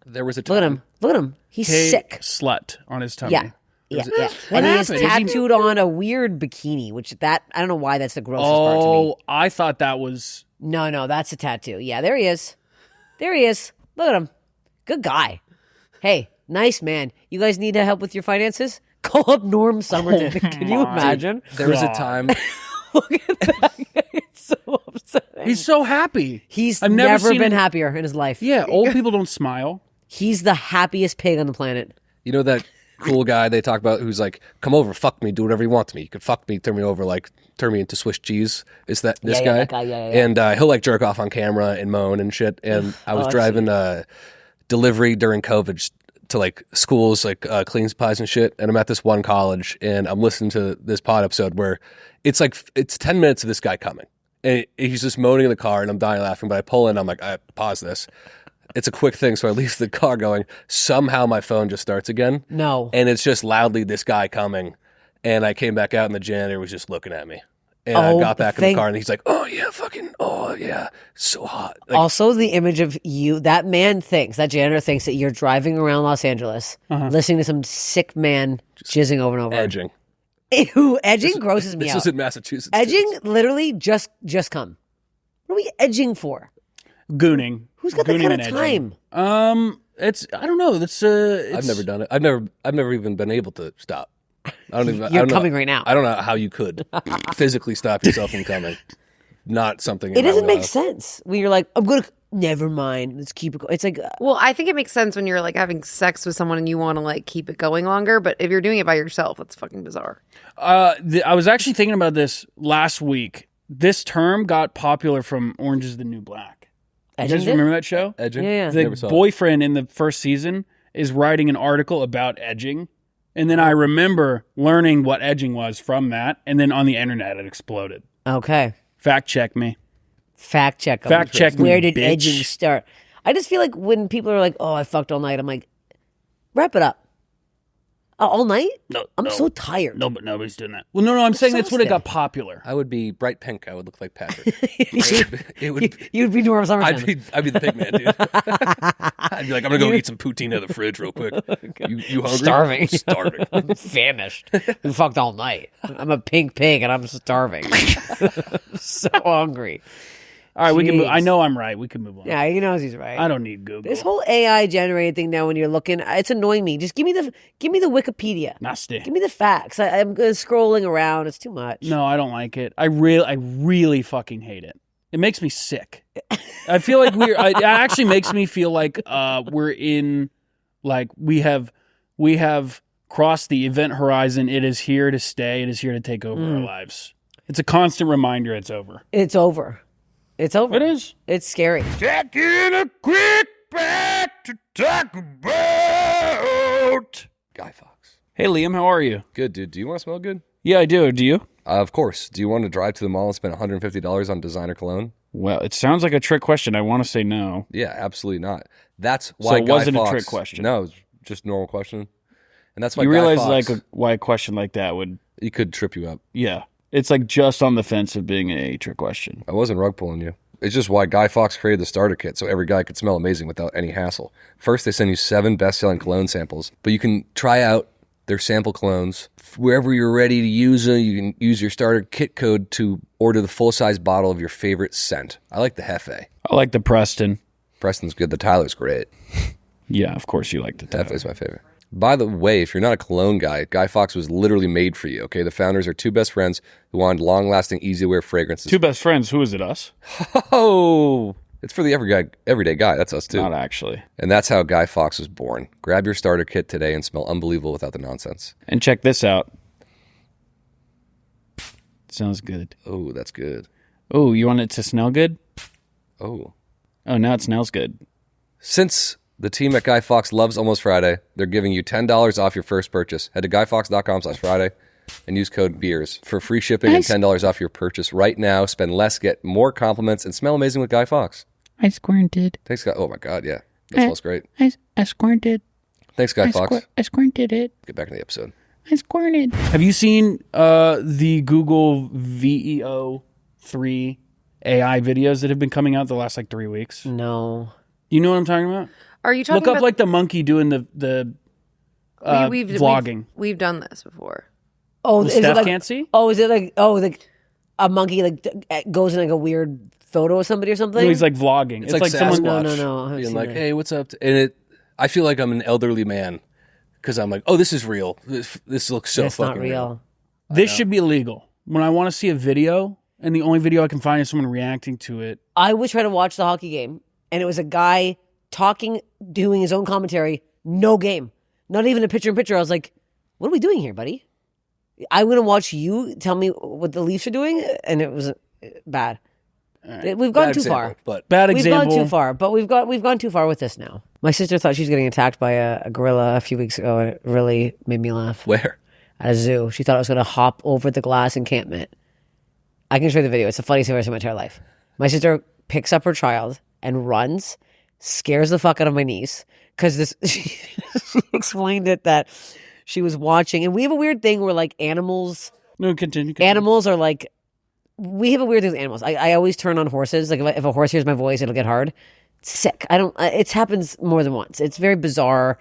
There was a time. Look at him. Look at him. He's sick. Slut on his tummy. Yeah. Yeah, yeah. What And he is happened? Is he- tattooed on a weird bikini, which I don't know why that's the grossest part to me. Oh, I thought that was. No, that's a tattoo. Yeah, there he is. There he is. Look at him. Good guy. Hey, nice man. You guys need help with your finances? Call up Norm Somerton. Can you imagine? There was a time. Look at that. It's so upsetting. He's so happy. I've never seen been him- happier in his life. Yeah, old people don't smile. He's the happiest pig on the planet. You know that cool guy they talk about who's like, come over, fuck me, do whatever you want to me. You can fuck me, turn me over, like turn me into Swiss cheese. Is that this Yeah, guy? that guy, yeah. And he'll like jerk off on camera and moan and shit. And I was driving delivery during COVID to like schools, like clean supplies and shit. And I'm at this one college and I'm listening to this pod episode where it's 10 minutes of this guy coming. And he's just moaning in the car and I'm dying laughing. But I pull in, I'm like, I pause this. It's a quick thing, so I leave the car going. Somehow my phone just starts again. No. And it's just loudly this guy coming. And I came back out and the janitor was just looking at me. And I got back in the car and he's like, oh yeah, so hot. Like, Also, the image of you, that janitor thinks that you're driving around Los Angeles, listening to some sick man jizzing over and over. edging. Ew, edging grosses me This out. was in Massachusetts. Edging, literally, just come. What are we edging for? Gooning. Who's got that Gooning kind and of edging. time? It's I don't know. I've never done it. I've never even been able to stop. I don't even. I You're don't know- coming right now. I don't know how you could physically stop yourself from coming. Not something. It doesn't make sense when you're like, never mind, let's keep it going. It's like, Well, I think it makes sense when you're like having sex with someone and you want to like keep it going longer. But if you're doing it by yourself, that's fucking bizarre. I was actually thinking about this last week. This term got popular from Orange is the New Black. You Edging guys did? remember that show? Edging. Yeah. The Never saw it. boyfriend in the first season is writing an article about edging. And then I remember learning what edging was from that. And then on the internet, it exploded. okay, Fact check me. fact check. 'em. Fact check me, Where did bitch. edging start? I just feel like when people are like, oh, I fucked all night, I'm like, wrap it up. All night? No, I'm so tired. No, but nobody's doing that. Well, no, I'm saying that's when it got Exhausted. popular. I would be bright pink. I would look like Patrick. it would. You'd be Norm Somerton. I'd be the Pigman, dude. I'd be like, I'm gonna go eat some poutine out of the fridge real quick. You hungry? Starving. Starving. I'm famished. We fucked all night. I'm a pink pig and I'm starving. So hungry. All right, we can move. Jeez. I know I'm right. We can move on. Yeah, he knows he's right. I don't need Google. This whole AI generated thing now when you're looking, it's annoying me. Just give me the Wikipedia. Nasty. Give me the facts. I'm scrolling around. It's too much. No, I don't like it. I really fucking hate it. It makes me sick. I feel like it actually makes me feel like we're in, like we have crossed the event horizon. It is here to stay. It is here to take over our lives. It's a constant reminder it's over. It's over. It's over. It is. It's scary. Taking a quick back to talk about. Guy Fawkes. Hey, Liam, how are you? Good, dude. Do you want to smell good? Yeah, I do. Do you? Of course. Do you want to drive to the mall and spend $150 on designer cologne? Well, it sounds like a trick question. I want to say no. Yeah, absolutely not. That's why. it Guy wasn't a Fawkes- trick question. No, it's just a normal question. And that's why You Guy realize Fawkes, why a question like that would, he could trip you up. yeah. It's like just on the fence of being a trick question. I wasn't rug pulling you. It's just why Guy Fawkes created the starter kit so every guy could smell amazing without any hassle. First, they send you 7 best-selling cologne samples, but you can try out their sample colognes. Wherever you're ready to use them, you can use your starter kit code to order the full-size bottle of your favorite scent. I like the Hefe. I like the Preston. Preston's good. The Tyler's great. Yeah, of course you like the Tyler. Hefe's my favorite. By the way, if you're not a cologne guy, Guy Fawkes was literally made for you, okay? The founders are 2 best friends who wanted long-lasting, easy-to-wear fragrances. 2 best friends. Who is it? Us? Oh! It's for the everyday guy. That's us, too. Not actually. And that's how Guy Fawkes was born. Grab your starter kit today and smell unbelievable without the nonsense. And check this out. Sounds good. Oh, that's good. Oh, you want it to smell good? Oh. Oh, now it smells good. Since The team at Guy Fawkes loves Almost Friday. They're giving you $10 off your first purchase. Head to guyfawkes.com/Friday and use code BEERS for free shipping and $10 off your purchase right now. Spend less, get more compliments, and smell amazing with Guy Fawkes. I squinted. Thanks, Guy. Oh, my God, yeah. That smells great. I squinted. Thanks, Guy Fawkes. I squinted it. Get back in the episode. I squinted. Have you seen the Google VEO3 AI videos that have been coming out the last, 3 weeks? No. You know what I'm talking about? Are you talking Look about up, the monkey doing the vlogging. We've done this before. Oh, is Steph it can't see? Oh, is it a monkey goes in a weird photo of somebody or something? No, he's vlogging. It's like someone. Sasquatch No. being like, hey, what's up? And I feel like I'm an elderly man because I'm like, oh, this is real. This looks so It's fucking not real. This should be illegal. When I want to see a video, and the only video I can find is someone reacting to it. I was trying to watch the hockey game, and it was a guy talking, doing his own commentary. No game. Not even a picture-in-picture. I was like, what are we doing here, buddy? I'm going to watch you tell me what the Leafs are doing, and it was bad. Right. We've gone too far. But bad We've example. gone too far, but we've gone too far with this now. My sister thought she was getting attacked by a gorilla a few weeks ago, and it really made me laugh. Where? At a zoo. She thought it was going to hop over the glass encampment. I can show you the video. It's the funniest thing I've ever seen in my entire life. My sister picks up her child and runs, scares the fuck out of my niece, because she explained it that she was watching, and we have a weird thing where animals. No, continue. Animals are we have a weird thing with animals. I always turn on horses. If a horse hears my voice, it'll get hard. It's sick. It happens more than once. It's very bizarre.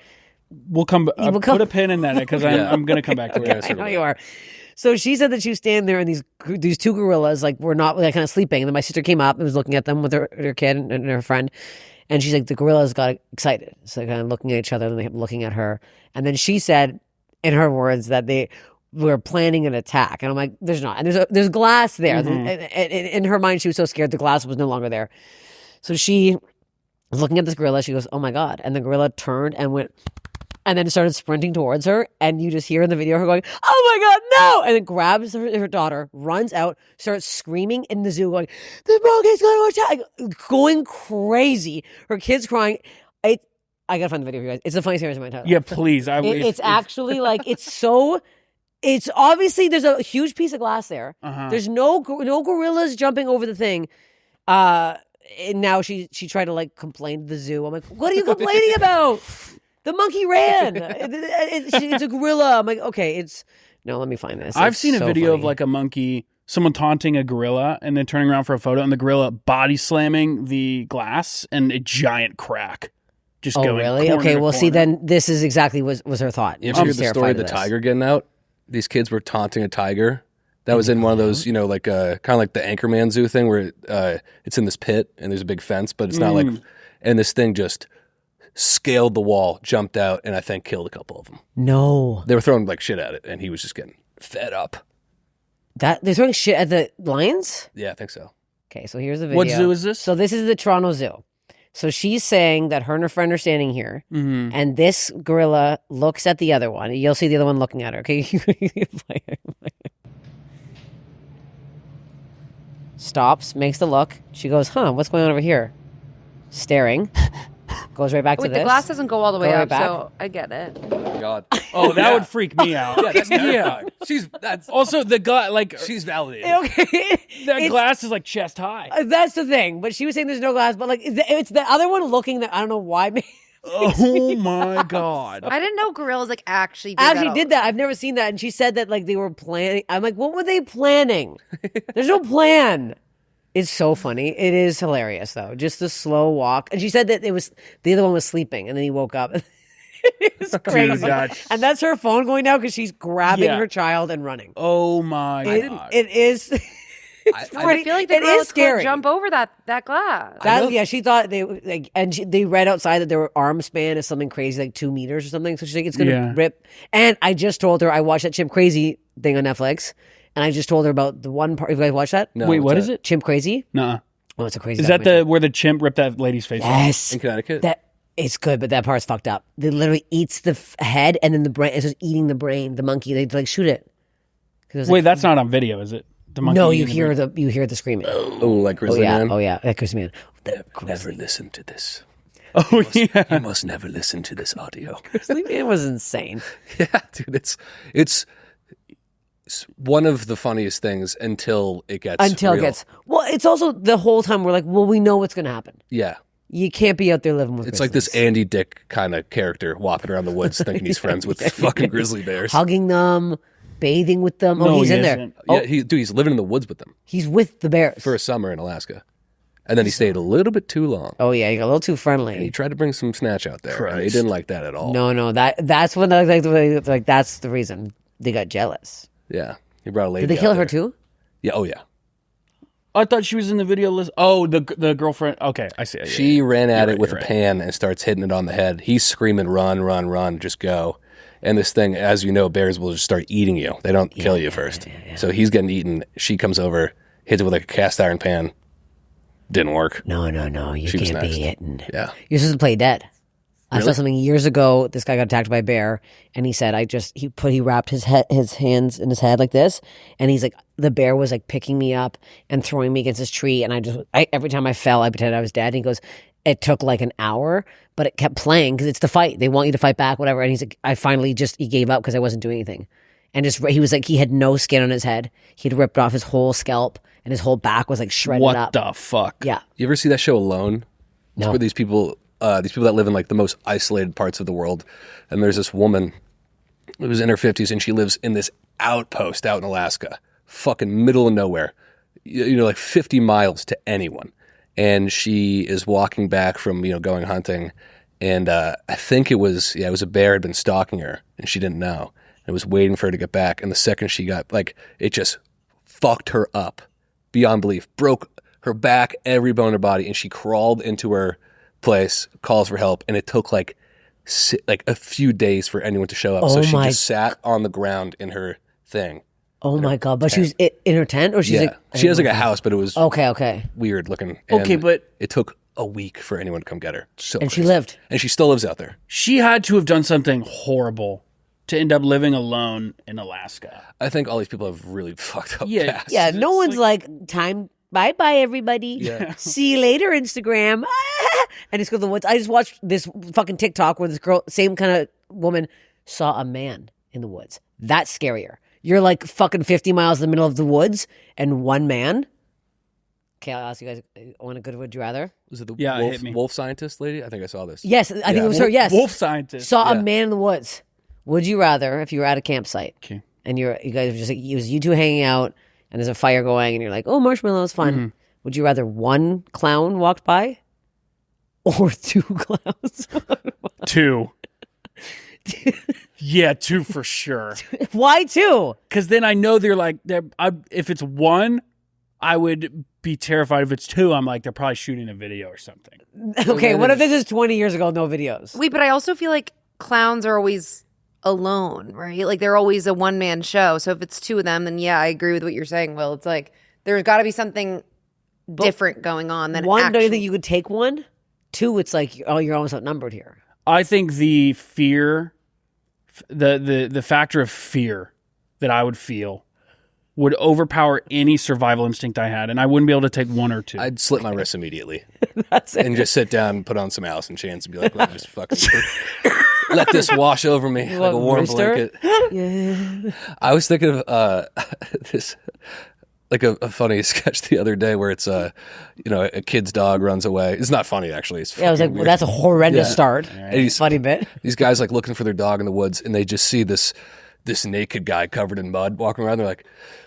We'll come. Put a pin in that because I'm going to come back to it. I know you are. So she said that she was standing there, and these two gorillas were not kind of sleeping. And then my sister came up and was looking at them with her kid and her friend. And she's like, the gorillas got excited. So they're kind of looking at each other, and they kept looking at her. And then she said, in her words, that they were planning an attack. And I'm like, there's not. And there's glass there. Mm-hmm. And in her mind, she was so scared the glass was no longer there. So she was looking at this gorilla. She goes, oh my God. And the gorilla turned and went, and then started sprinting towards her. And you just hear in the video her going, oh my God, no. And then grabs her daughter, runs out, starts screaming in the zoo, going, the monkey's going to attack. Going crazy. Her kid's crying. I got to find the video for you guys. It's the funniest thing I've ever seen in my entire life. Yeah, please. It's actually it's obviously there's a huge piece of glass there. Uh-huh. There's no gorillas jumping over the thing. And now she tried to complain to the zoo. I'm like, what are you complaining about? The monkey ran. It's a gorilla. I'm like, okay, let me find this. I've seen a video of a monkey, someone taunting a gorilla and then turning around for a photo and the gorilla body slamming the glass and a giant crack. Just going really? Okay, well, see, then this is exactly was her thought. You ever hear the story of the tiger getting out? These kids were taunting a tiger. That was in one of those, kind of like the Anchorman Zoo thing where it's in this pit and there's a big fence, but it's not and this thing just scaled the wall, jumped out, and I think killed a couple of them. No. They were throwing shit at it, and he was just getting fed up. That they're throwing shit at the lions? Yeah, I think so. Okay, so here's the video. What zoo is this? So this is the Toronto Zoo. So she's saying that her and her friend are standing here, and this gorilla looks at the other one. You'll see the other one looking at her, okay? Stops, makes the look. She goes, what's going on over here? Staring. Goes right back to this. The glass doesn't go all the way right up, back. so I get it. Oh, my God. Oh, that would freak me out. Yeah, that's terrifying. That's also the glass, she's validated. Okay. That glass is chest high. That's the thing. But she was saying there's no glass, but it's the other one looking that I don't know why. Oh my God. I didn't know gorillas actually did that. I've never seen that. And she said that they were planning. I'm like, what were they planning? There's no plan. It's so funny. It is hilarious though. Just the slow walk. And she said that the other one was sleeping and then he woke up. It was crazy. Dude, and that's her phone going now because she's grabbing her child and running. Oh my God. It is. I feel like the gorilla could jump over that glass. She thought they read outside that their arm span is something crazy, 2 meters or something. So she's like, it's going to rip. And I just told her I watched that Chimp Crazy thing on Netflix, and I just told her about the one part. Have you guys watched that? No, wait, what is it? Chimp Crazy? Nuh-uh. Oh, it's a crazy. Is that where the chimp ripped that lady's face off? Yes, in Connecticut. It's good, but that part's fucked up. They literally eats the head, and then the brain is just eating the brain. The monkey, they shoot it. Wait, that's not on video, is it? The monkey. No, you hear the screaming. Oh, like Grizzly Man. Oh yeah, like Grizzly Man. Never listen to this. Oh, yeah. You must never listen to this audio. Grizzly Man was insane. Yeah, dude, it's one of the funniest things until it gets real. Well, it's also the whole time we're like, well, we know what's going to happen. Yeah. You can't be out there living with It's like this Andy Dick kind of character walking around the woods thinking he's friends with fucking grizzly bears. Hugging them, bathing with them. No, he's he in there. isn't. Oh, Yeah, he's living in the woods with them he's with the bears. for a summer in Alaska. And then he stayed a little bit too long. Oh, yeah, he got a little too He triendly. tried to bring some snatch out there. And they Christ. didn't like that at all. No, that's when like that's the reason they got jealous. Yeah. He brought a lady Did they out kill her there. too? Yeah, oh yeah. I thought she was in the video list. Oh, the girlfriend. Okay, I see. She ran at You're it with right, a you're pan and starts hitting it on the head. He's screaming, run, run, run, just go. And this thing, as you know, bears will just start eating you. They don't kill you first. So he's getting eaten. She comes over, hits it with like a cast iron pan. Didn't work. No, you She was can't next. be hitting. Yeah. You're supposed to play dead. I saw Really? something years ago. This guy got attacked by a bear, and he said, he wrapped his hands in his head like this, and he's like, the bear was like picking me up and throwing me against this tree, and every time I fell, I pretended I was dead. And he goes, it took like an hour, but it kept playing because it's the fight. They want you to fight back, whatever. And he's like, I finally he gave up because I wasn't doing anything, and he was like, he had no skin on his head. He'd ripped off his whole scalp, and his whole back was like shredded What up. the fuck? Yeah, You ever see that show Alone? It's No. where these people that live in like the most isolated parts of the world. And there's this woman who's in her 50s and she lives in this outpost out in Alaska, fucking middle of nowhere, like 50 miles to anyone. And she is walking back from, going hunting. And I think it was a bear had been stalking her and she didn't know. And was waiting for her to get back. And the second she got, it just fucked her up beyond belief, broke her back, every bone in her body. And she crawled into her place, calls for help, and it took like a few days for anyone to show up. So she just sat on the ground in her thing. Oh my God! But she was in her tent, or she's like she has like a house, but it was okay. weird looking. Okay, and but- it took a week for anyone to come get her. So And she crazy. lived. and she still lives out there. She had to have done something horrible to end up living alone in Alaska. I think all these people have really fucked up. Yeah, past. Yeah, no one's like time. Bye bye, everybody. Yeah. See you later, Instagram. And just go to the woods. I just watched this fucking TikTok where this girl, same kind of woman, saw a man in the woods. That's scarier. You're like fucking 50 miles in the middle of the woods and one man. Okay, I'll ask you guys. Want a good would you rather? Was it the Yeah, wolf, hit me. wolf scientist lady? I think I saw this. Yes, I think Yeah. it was her. Yes, Wolf scientist. saw Yeah. a man in the woods. Would you rather if you were at a campsite Okay. and you guys were just like, it was you two hanging out and there's a fire going and you're like, oh, marshmallows, fun. Mm-hmm. Would you rather one clown walked by or two clowns? 2. Yeah, 2 for sure. Why two? Because then I know if it's 1, I would be terrified. If it's 2, I'm like, they're probably shooting a video or something. Okay, what if this is 20 years ago, no videos? Wait, but I also feel like clowns are always alone, right? Like they're always a one-man show. So if it's 2 of them, then yeah, I agree with what you're saying, Will. It's like there's got to be something different going on than One, don't you actual- think you could take one? 2, it's like, you're almost outnumbered here. I think the fear, the factor of fear that I would feel would overpower any survival instinct I had, and I wouldn't be able to take 1 or 2. I'd slit my wrists immediately That's it. and just sit down and put on some Alice in Chains and be like, let me just fucking let this wash over me like a warm Rooster? blanket. Yeah. I was thinking of this, like a funny sketch the other day where it's a kid's dog runs away. It's not funny actually. It's Yeah, I was like, fucking well, weird. that's a horrendous Yeah. start. And he's- Funny bit. These guys like looking for their dog in the woods, and they just see this naked guy covered in mud walking around. They're like,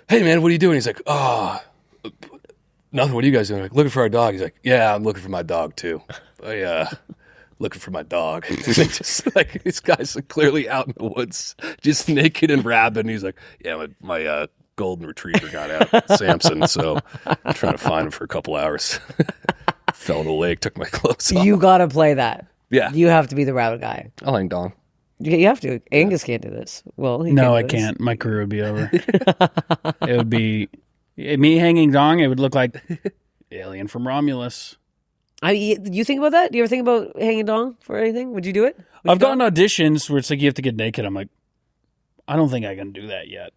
"Hey man, what are you doing?" He's like, "Oh, nothing. What are you guys doing?" They're like, looking for our dog. He's like, "Yeah, I'm looking for my dog too. Looking for my dog." They just like these guys are clearly out in the woods, just naked and rabid. And he's like, "Yeah, my golden retriever got out, Samson. So I'm trying to find him for a couple hours. Fell in the lake, took my clothes off." You got to play that. Yeah, You have to be the rabbit guy. I'll hang dong. You have to. Angus can't do this. Well, No, I do this. can't. My career would be over. It would be me hanging dong. It would look like Alien from Romulus. You think about that? Do you ever think about hanging dong for anything? Would you do it? I've gotten auditions where it's like you have to get naked. I'm like, I don't think I can do that yet.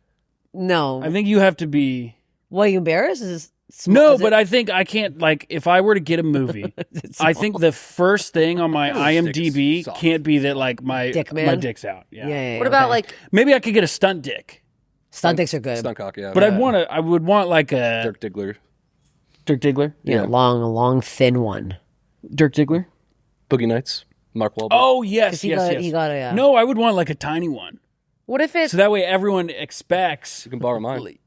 No. I think you have to be. Why are you embarrassed? Is this No, but I think I can't, like, if I were to get a movie, I think the first thing on my IMDb can't be that, like, my dick's out. Yeah. What about like Maybe I could get a stunt dick. Stunt dicks are good. Stunt cock, yeah. But I would want like a Dirk Diggler. Dirk Diggler? Yeah, a long, thin one. Dirk Diggler? Boogie Nights. Mark Wahlberg. Oh, yes, He yes. got a, No, I would want like a tiny one. what if it's So that way everyone expects. You can borrow mine.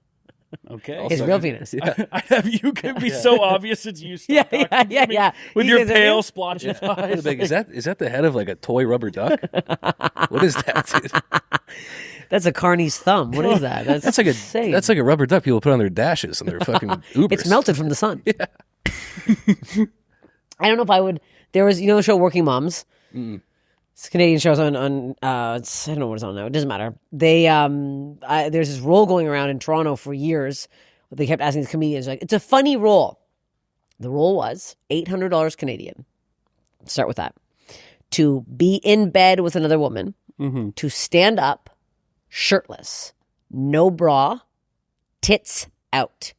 Okay. his real penis. You could be so obvious it's you. Yeah. With He your says, pale splotchy eyes. Like, is that the head of like a toy rubber duck? What is that, dude? That's a carny's thumb. What is that? That's That's like insane. that's like a rubber duck people put on their dashes and their fucking Ubers. It's melted from the sun. Yeah. I don't know if I would. There was, the show Working Moms. It's a Canadian show on I don't know what it's on now. It doesn't matter. They there's this role going around in Toronto for years. They kept asking the comedians, like, it's a funny role. The role was $800 Canadian. Start with that. To be in bed with another woman, to stand up, shirtless, no bra, tits out,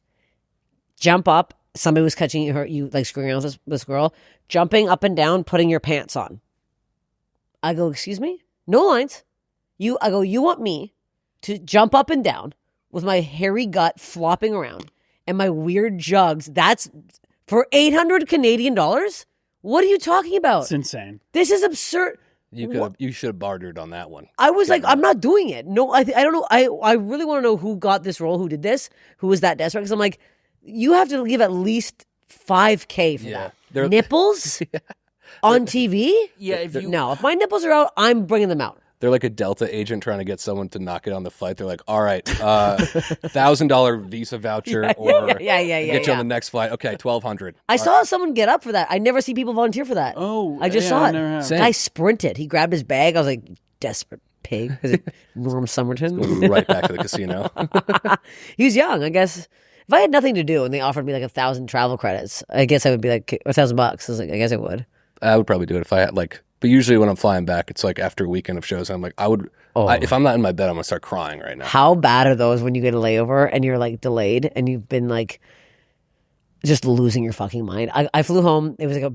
jump up. Somebody was catching you like screwing around with this girl, jumping up and down, putting your pants on. I go, excuse me? No lines. You want me to jump up and down with my hairy gut flopping around and my weird jugs? That's for 800 Canadian dollars? What are you talking about? It's insane. This is absurd. You should have bartered on that one. I was like, I'm not doing it. No, I don't know. I really want to know who got this role, who did this, who was that desperate. Because I'm like, you have to give at least $5,000 for that. Nipples on TV? Yeah, if my nipples are out, I'm bringing them out. They're like a Delta agent trying to get someone to knock it on the flight. They're like, all right, $1,000 Visa voucher get you on the next flight. Okay, $1,200. I saw someone get up for that. I never see people volunteer for that. Oh, I just saw it. Never Guy sprinted. He grabbed his bag. I was like, desperate pig. Is it Norm Somerton? Going right back to the casino. He was young, I guess. If I had nothing to do and they offered me like 1,000 travel credits, I guess I would be like, $1,000. I was like, I guess I would. I would probably do it if I had but usually when I'm flying back, it's like after a weekend of shows. I'm like, if I'm not in my bed, I'm gonna start crying right now. How bad are those when you get a layover and you're like delayed and you've been like just losing your fucking mind? I flew home. It was like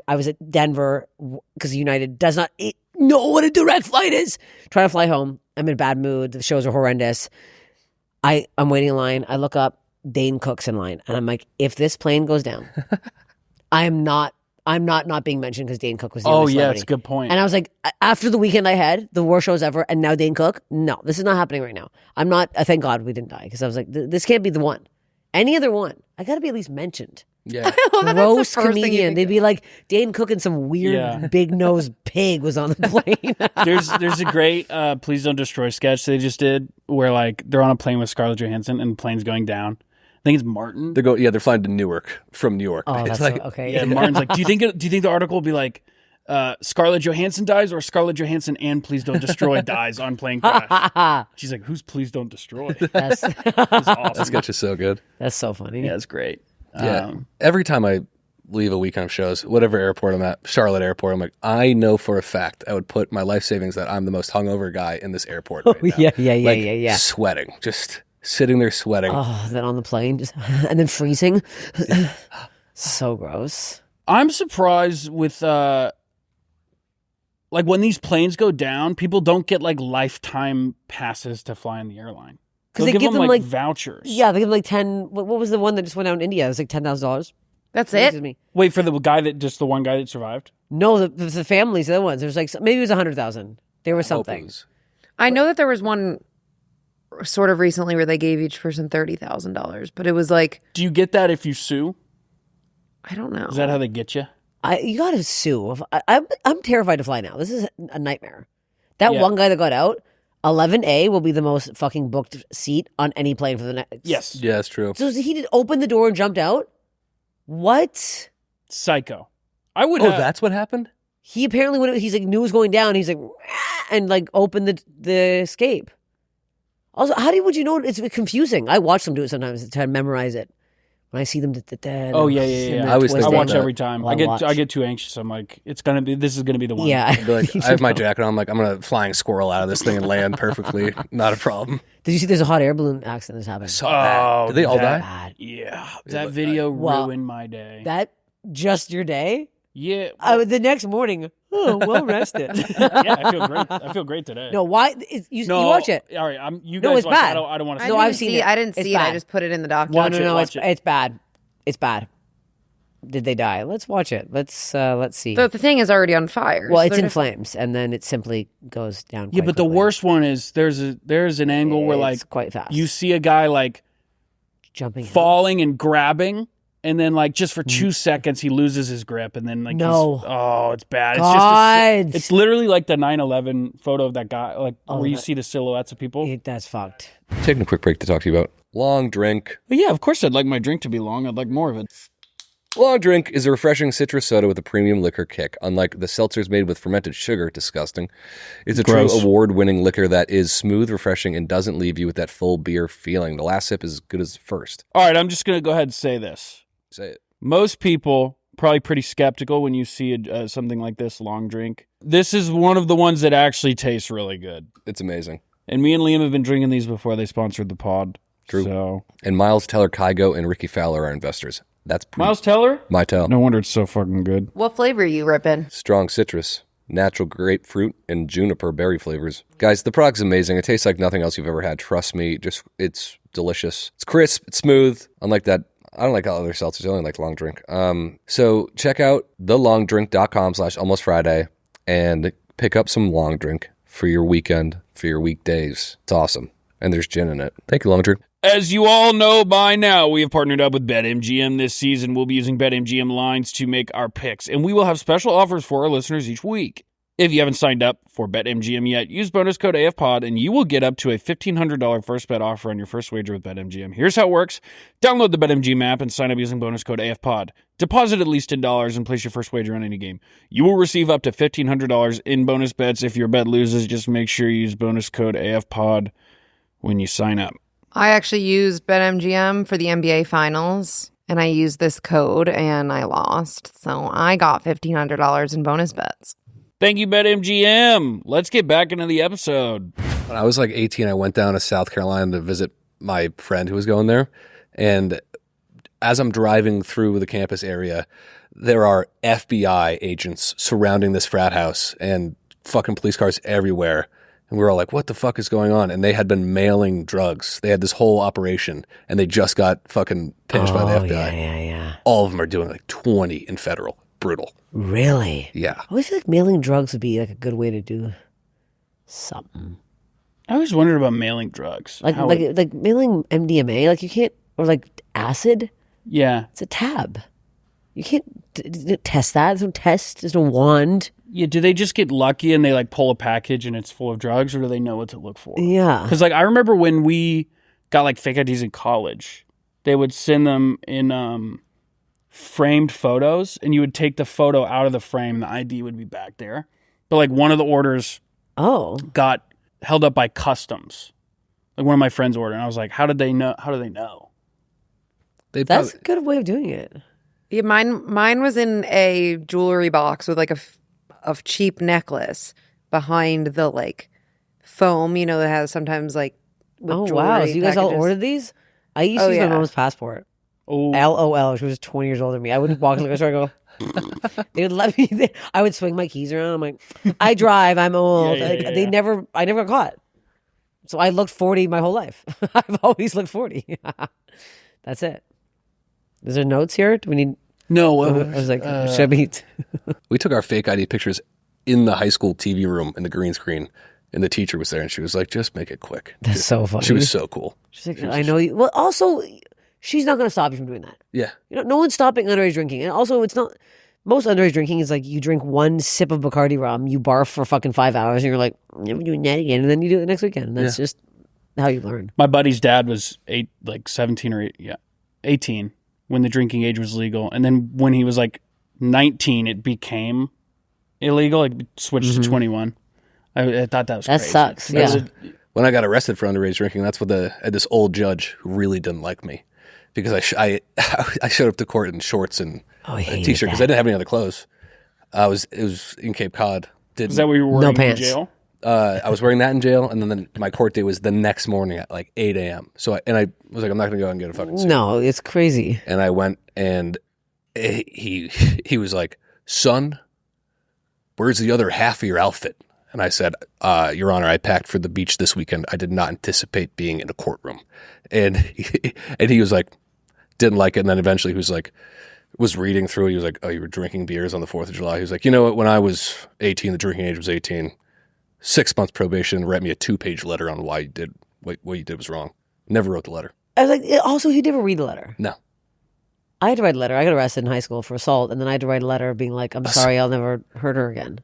I was at Denver because United does not know what a direct flight is. Trying to fly home. I'm in a bad mood. The shows are horrendous. I'm waiting in line. I look up. Dane Cook's in line. And I'm like, if this plane goes down, I'm not being mentioned because Dane Cook was the only celebrity. That's a good point. And I was like, after the weekend I had, the worst shows ever, and now Dane Cook, no, this is not happening right now. I'm not, thank God we didn't die, because I was like, this can't be the one. Any other one. I got to be at least mentioned. Yeah. Gross comedian. They'd be like, Dane Cook and some weird big-nosed pig was on the plane. There's a great Please Don't Destroy sketch they just did where like they're on a plane with Scarlett Johansson and the plane's going down. I think it's Martin. They're flying to Newark from New York. Oh, it's that's like, okay. Yeah, Martin's like, do you think the article will be like Scarlett Johansson dies or Scarlett Johansson and Please Don't Destroy dies on plane crash? She's like, who's Please Don't Destroy? That's awesome. That sketch is so good. That's so funny. Yeah, it's great. Yeah. Every time I leave a weekend of shows, whatever airport I'm at, Charlotte Airport, I'm like, I know for a fact I would put my life savings that I'm the most hungover guy in this airport right now. Yeah. Sweating. Just sitting there sweating. Oh, then on the plane, and then freezing. So gross. I'm surprised with like when these planes go down, people don't get like lifetime passes to fly in the airline. Because they give them like vouchers. Yeah, they give them like 10. What was the one that just went out in India? It was like $10,000. That's it? Wait, for the one guy that survived? No, the families, the other ones. There was like, maybe it was 100,000. There was something. I know that there was one sort of recently where they gave each person $30,000, but it was like, do you get that if you sue? I don't know. Is that how they get you? You got to sue. I'm terrified to fly now. This is a nightmare. That one guy that got out, 11A will be the most fucking booked seat on any plane for the next. Yes. Yeah, that's true. So he did open the door and jumped out? What? Psycho. I would. That's what happened? He apparently he's like knew it was going down. He's like, and like opened the escape. Also, would you know? It's confusing. I watch them do it sometimes to try to memorize it. When I see them, Oh yeah. I always think I about watch that. every time. I get too anxious. I'm like, this is gonna be the one. Yeah. I'd be like, I have my jacket on. I'm like, I'm gonna flying squirrel out of this thing and land perfectly. Not a problem. Did you see? There's a hot air balloon accident that's happened. Saw that. Did they all die? Bad. Yeah, that video ruined my day. That just your day? Yeah. The next morning, well rested. Yeah, I feel great. I feel great today. No, why? You watch it. All right, you No, guys it's watch it. bad. I don't want to. No, I've seen it. I didn't It's see it. I bad. just put it in the document. No, Watch it. it's bad. It's bad. Did they die? Let's watch it. Let's see. The thing is already on fire. Well, so it's they're in just- flames, and then it simply goes down. Yeah, quite but the quickly. worst one is there's an angle where It's like quite fast. you see a guy like jumping out. falling and grabbing, and then like just for 2 seconds he loses his grip, and then like it's bad. God. It's literally like the 9/11 photo of that guy, like Oh, where you see the silhouettes of people. That's fucked. Taking a quick break to talk to you about Long Drink. But yeah, of course I'd like my drink to be long. I'd like more of it. Long Drink is a refreshing citrus soda with a premium liquor kick. Unlike the seltzers made with fermented sugar, disgusting. It's a Gross. true award-winning liquor that is smooth, refreshing, and doesn't leave you with that full beer feeling. The last sip is as good as the first. All right, I'm just gonna go ahead and say this. Say it. Most people probably pretty skeptical when you see something like this long drink. This is one of the ones that actually tastes really good. It's amazing. And me and Liam have been drinking these before they sponsored the pod. True. So And Miles Teller, Kygo, and Ricky Fowler are investors. That's Miles Teller? my tell. No wonder it's so fucking good. What flavor are you ripping? Strong citrus, natural grapefruit, and juniper berry flavors. Guys, the product's amazing. It tastes like nothing else you've ever had. Trust me. It's delicious. It's crisp. It's smooth. Unlike that, I don't like other seltzers. I only like Long Drink. So check out thelongdrink.com/almostfriday and pick up some Long Drink for your weekend, for your weekdays. It's awesome. And there's gin in it. Thank you, Long Drink. As you all know by now, we have partnered up with BetMGM this season. We'll be using BetMGM lines to make our picks, and we will have special offers for our listeners each week. If you haven't signed up for BetMGM yet, use bonus code AFPOD, and you will get up to a $1,500 first bet offer on your first wager with BetMGM. Here's how it works. Download the BetMGM app and sign up using bonus code AFPOD. Deposit at least $10 and place your first wager on any game. You will receive up to $1,500 in bonus bets. If your bet loses, just make sure you use bonus code AFPOD when you sign up. I actually used BetMGM for the NBA Finals, and I used this code, and I lost. So I got $1,500 in bonus bets. Thank you, BetMGM. Let's get back into the episode. When I was like 18, I went down to South Carolina to visit my friend who was going there. And as I'm driving through the campus area, there are FBI agents surrounding this frat house and fucking police cars everywhere. And we were all like, what the fuck is going on? And they had been mailing drugs. They had this whole operation, and they just got fucking pinched by the FBI. Yeah. All of them are doing like 20 in federal. Brutal. Really? Yeah. I always feel like mailing drugs would be like a good way to do something. I always wondered about mailing drugs. Like How like mailing MDMA. Like you can't, or like acid. yeah. It's a tab. You can't test that. There's no test. There's no wand. Yeah, do they just get lucky and they like pull a package and it's full of drugs, or do they know what to look for? Yeah. Because like I remember when we got like fake IDs in college, they would send them in framed photos, and you would take the photo out of the frame, and the ID would be back there. But like one of the orders Oh. got held up by customs. Like one of my friends ordered, and I was like, how did they know? How do they know? They That's probably, a good way of doing it. Yeah, mine was in a jewelry box with like a cheap necklace behind the like foam, that has sometimes like with Oh, jewelry wow. So you guys all packages. ordered these? I used to use my yeah. mom's passport. Oh, LOL. She was 20 years older than me. I would walk in the store and go, they would let me, I would swing my keys around. I'm like, I drive, I'm old. Yeah, yeah, I never got caught. So I looked 40 my whole life. I've always looked 40. That's it. Is there notes here? Do we need, no. I was like, should I be? we took our fake ID pictures in the high school TV room in the green screen, and the teacher was there, and she was like, just make it quick. That's so funny. She was so cool. She's like, I know you. Well, also, she's not going to stop you from doing that. Yeah. No one's stopping underage drinking. And also, it's not, most underage drinking is like you drink one sip of Bacardi rum, you barf for fucking 5 hours, and you're like, I'm never doing that again. And then you do it the next weekend. And that's just how you learn. My buddy's dad was 17 or 18 when the drinking age was legal. And then when he was like 19, it became illegal. It switched to 21. I thought that was That crazy. sucks. That was Yeah. a- When I got arrested for underage drinking, that's what I had this old judge who really didn't like me because I showed up to court in shorts and I a hated t-shirt because I didn't have any other clothes. It was in Cape Cod. Is that what you were wearing pants. in jail? I was wearing that in jail, and then my court date was the next morning at like 8 a.m. So I was like, I'm not going to go and get a fucking suit. No, it's crazy. And I went, and he was like, son, where's the other half of your outfit? And I said, Your Honor, I packed for the beach this weekend. I did not anticipate being in a courtroom. And he was like, didn't like it. And then eventually he was reading through it. He was like, oh, you were drinking beers on the 4th of July. He was like, you know what? When I was 18, the drinking age was 18. 6 months probation, write me a 2-page letter on why you did what you did was wrong. Never wrote the letter. I was like, also, he never read the letter. No. I had to write a letter. I got arrested in high school for assault, and then I had to write a letter being like, I'm sorry, I'll never hurt her again.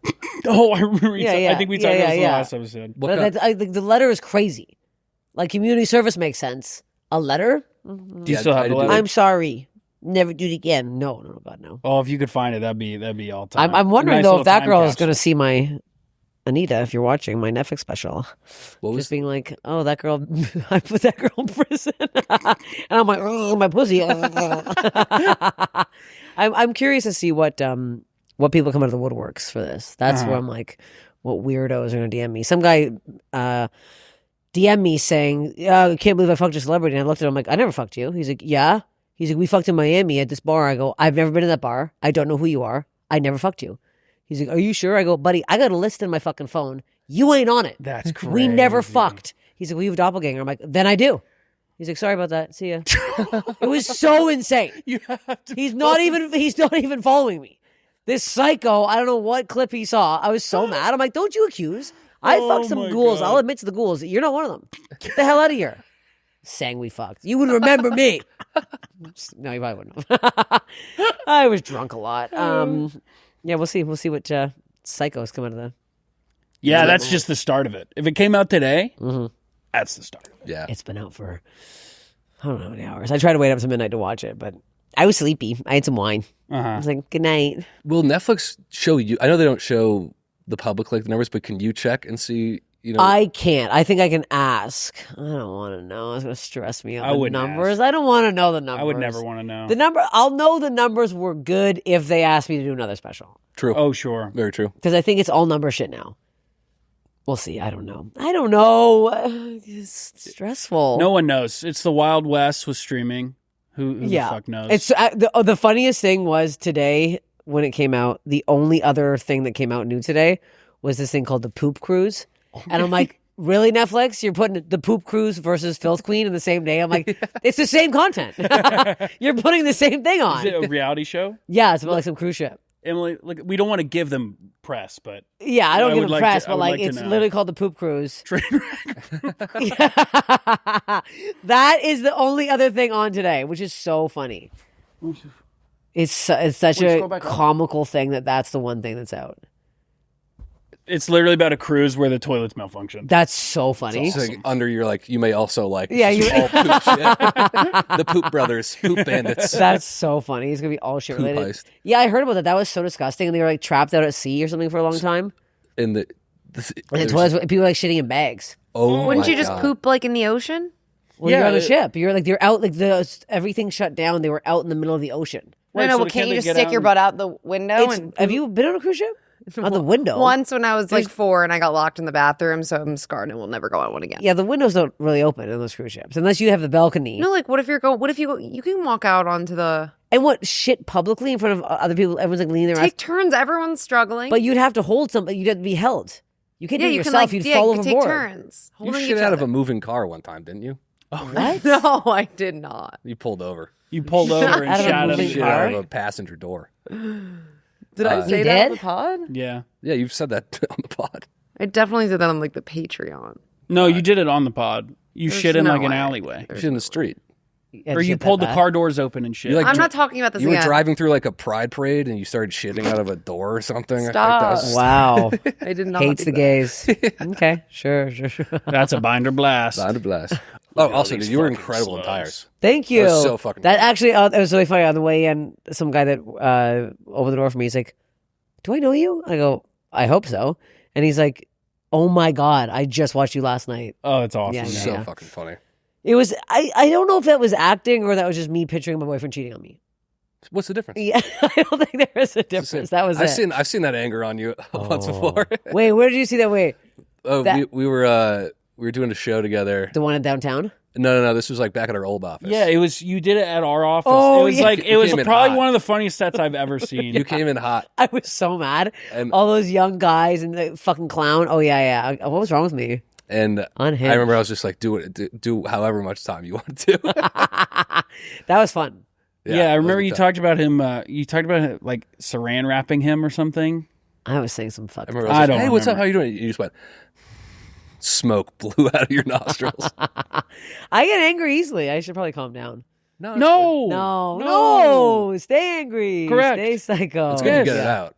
Oh, I remember. I think we talked about this in the yeah. last episode. But the letter is crazy. Like, community service makes sense. A letter? Do you still have the letter? I'm sorry. Never do it again. No, God, no. Oh, if you could find it, that'd be all time. I'm wondering, Nice though, little if that time girl is capsule. going to see my... Anita, if you're watching my Netflix special, What was just being like, "Oh, that girl, I put that girl in prison," and I'm like, "Oh, my pussy." I'm curious to see what people come out of the woodworks for this. That's where I'm like, what weirdos are gonna DM me? Some guy DM me saying, I can't believe I fucked a celebrity. And I looked at him like, I never fucked you. He's like, yeah. He's like, we fucked in Miami at this bar. I go, I've never been in that bar. I don't know who you are. I never fucked you. He's like, are you sure? I go, buddy, I got a list in my fucking phone. You ain't on it. That's crazy. We never fucked. He's like, well, you have a doppelganger. I'm like, then I do. He's like, sorry about that. See ya. It was so insane. You have to. He's not even following me. This psycho, I don't know what clip he saw. I was so mad. I'm like, don't you accuse? I fucked some my ghouls. God. I'll admit to the ghouls. You're not one of them. Get the hell out of here. Saying we fucked. You would remember me. No, you probably wouldn't have. I was drunk a lot. Yeah, we'll see. We'll see what psychos come out of that. Yeah, that's just the start of it. If it came out today, that's the start. Yeah. It's been out for, I don't know how many hours. I tried to wait up to midnight to watch it, but I was sleepy. I had some wine. I was like, good night. Will Netflix show you? I know they don't show the public like the numbers, but can you check and see? You know, I can't. I think I can ask. I don't want to know. It's going to stress me out. I The wouldn't numbers. ask. I don't want to know the numbers. I would never want to know. The number. I'll know the numbers were good if they asked me to do another special. true. Oh, sure. Very true. Because I think it's all number shit now. We'll see. I don't know. It's stressful. No one knows. It's the Wild West with streaming. Who the fuck knows? It's the funniest thing was today when it came out. The only other thing that came out new today was this thing called the Poop Cruise, and I'm like, really, Netflix? You're putting the Poop Cruise versus Filth Queen in the same day? I'm like, it's the same content. You're putting the same thing on. Is it a reality show? Yeah, it's about like some cruise ship. Emily, look, we don't want to give them press, but Yeah, I don't I give would them like press, to- I but would like like to it's know. literally called the Poop Cruise. train wreck. That is the only other thing on today, which is so funny. It's such scroll a back up. comical thing that's the one thing that's out. It's literally about a cruise where the toilets malfunction. That's so funny. So like, under you're like you may also like Yeah, just you- all poop shit. The Poop Brothers, Poop Bandits. That's so funny. It's gonna be all shit Poop related. heist. Yeah, I heard about that. That was so disgusting, and they were like trapped out at sea or something for a long time. And And the toilets, people were like shitting in bags. oh, Wouldn't my you just God. poop like in the ocean? Well, you're Yeah, on a it- ship. You're like they're out like everything shut down. They were out in the middle of the ocean. Wait, no, so but can can't you they just get stick out your and- butt out the window? Have you been on a cruise ship? On the window. Once when I was like 4 and I got locked in the bathroom, so I'm scarred and will never go on one again. Yeah, the windows don't really open on those cruise ships unless you have the balcony. No, like what if you go? You can walk out onto the And what shit publicly in front of other people? Everyone's like leaning their ass. take turns. Everyone's struggling. But you'd have to hold something. You'd have to be held. You can't yeah, do it you yourself. can like You'd fall you can take overboard. turns. You Holding shit each out of other. a moving car one time, didn't you? What? No, I did not. You pulled over. You pulled over and Out of a shot at moving a Shit car? out of a passenger door. Did I You say that did? on the pod? Yeah. Yeah, you've said that on the pod. I definitely said that on like the Patreon. No, you did it on the pod. You There's shit in no like an way. alleyway. Shit in the street. Or you pulled the car doors open and shit. You like I'm not talking about this You were again. driving through like a pride parade and you started shitting out of a door or something. I think Stop. that was- Wow. I did not. Hates do the that. gays. Okay, sure. That's a binder blast. Not a blast. Oh, also, these dude, you were fucking incredible in slugs. tires. Thank you. That was so fucking That funny. actually, it was really funny. On the way in, some guy that opened the door for me, he's like, do I know you? I go, I hope so. And he's like, oh my God, I just watched you last night. Oh, it's awesome. Yeah, So yeah. fucking funny. It was. I don't know if that was acting or that was just me picturing my boyfriend cheating on me. What's the difference? Yeah, I don't think there is a difference. That was I've seen that anger on you once before. Wait, where did you see that? Wait, we were doing a show together. the one in downtown. No. This was like back at our old office. Yeah, it was. You did it at our office. Oh, it was yeah. like it was came in probably hot. one of the funniest sets I've ever seen. You came in hot. I was so mad. And- All those young guys and the fucking clown. Oh yeah. What was wrong with me? And Unhinged. I remember I was just like, do however much time you want to. That was fun. Yeah, I remember it was you tough. talked about him. You talked about like saran wrapping him or something. I was saying some fucking. I remember I was I like, don't hey, what's up? remember. How you doing? You just went, smoke blew out of your nostrils. I get angry easily. I should probably calm down. No, it's No, No. Stay angry. Correct. Stay psycho. good. It's good to get it Yeah. out.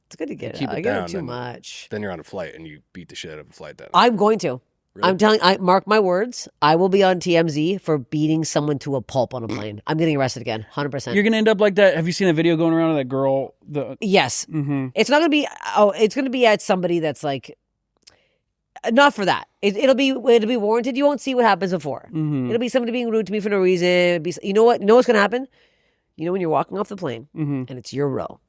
It's good to get Keep it out. it I get down, it too then- much. Then you're on a flight and you beat the shit out of a flight then. I'm going to. Really? I'm telling. I mark my words. I will be on TMZ for beating someone to a pulp on a plane. I'm getting arrested again. 100%. You're gonna end up like that. Have you seen a video going around of that girl? Yes. Mm-hmm. It's not gonna be. Oh, it's gonna be at somebody that's like. Not for that. It'll be warranted. You won't see what happens before. Mm-hmm. It'll be somebody being rude to me for no reason. It'll be, you know what? You know what's gonna happen? You know when you're walking off the plane Mm-hmm. and it's your row,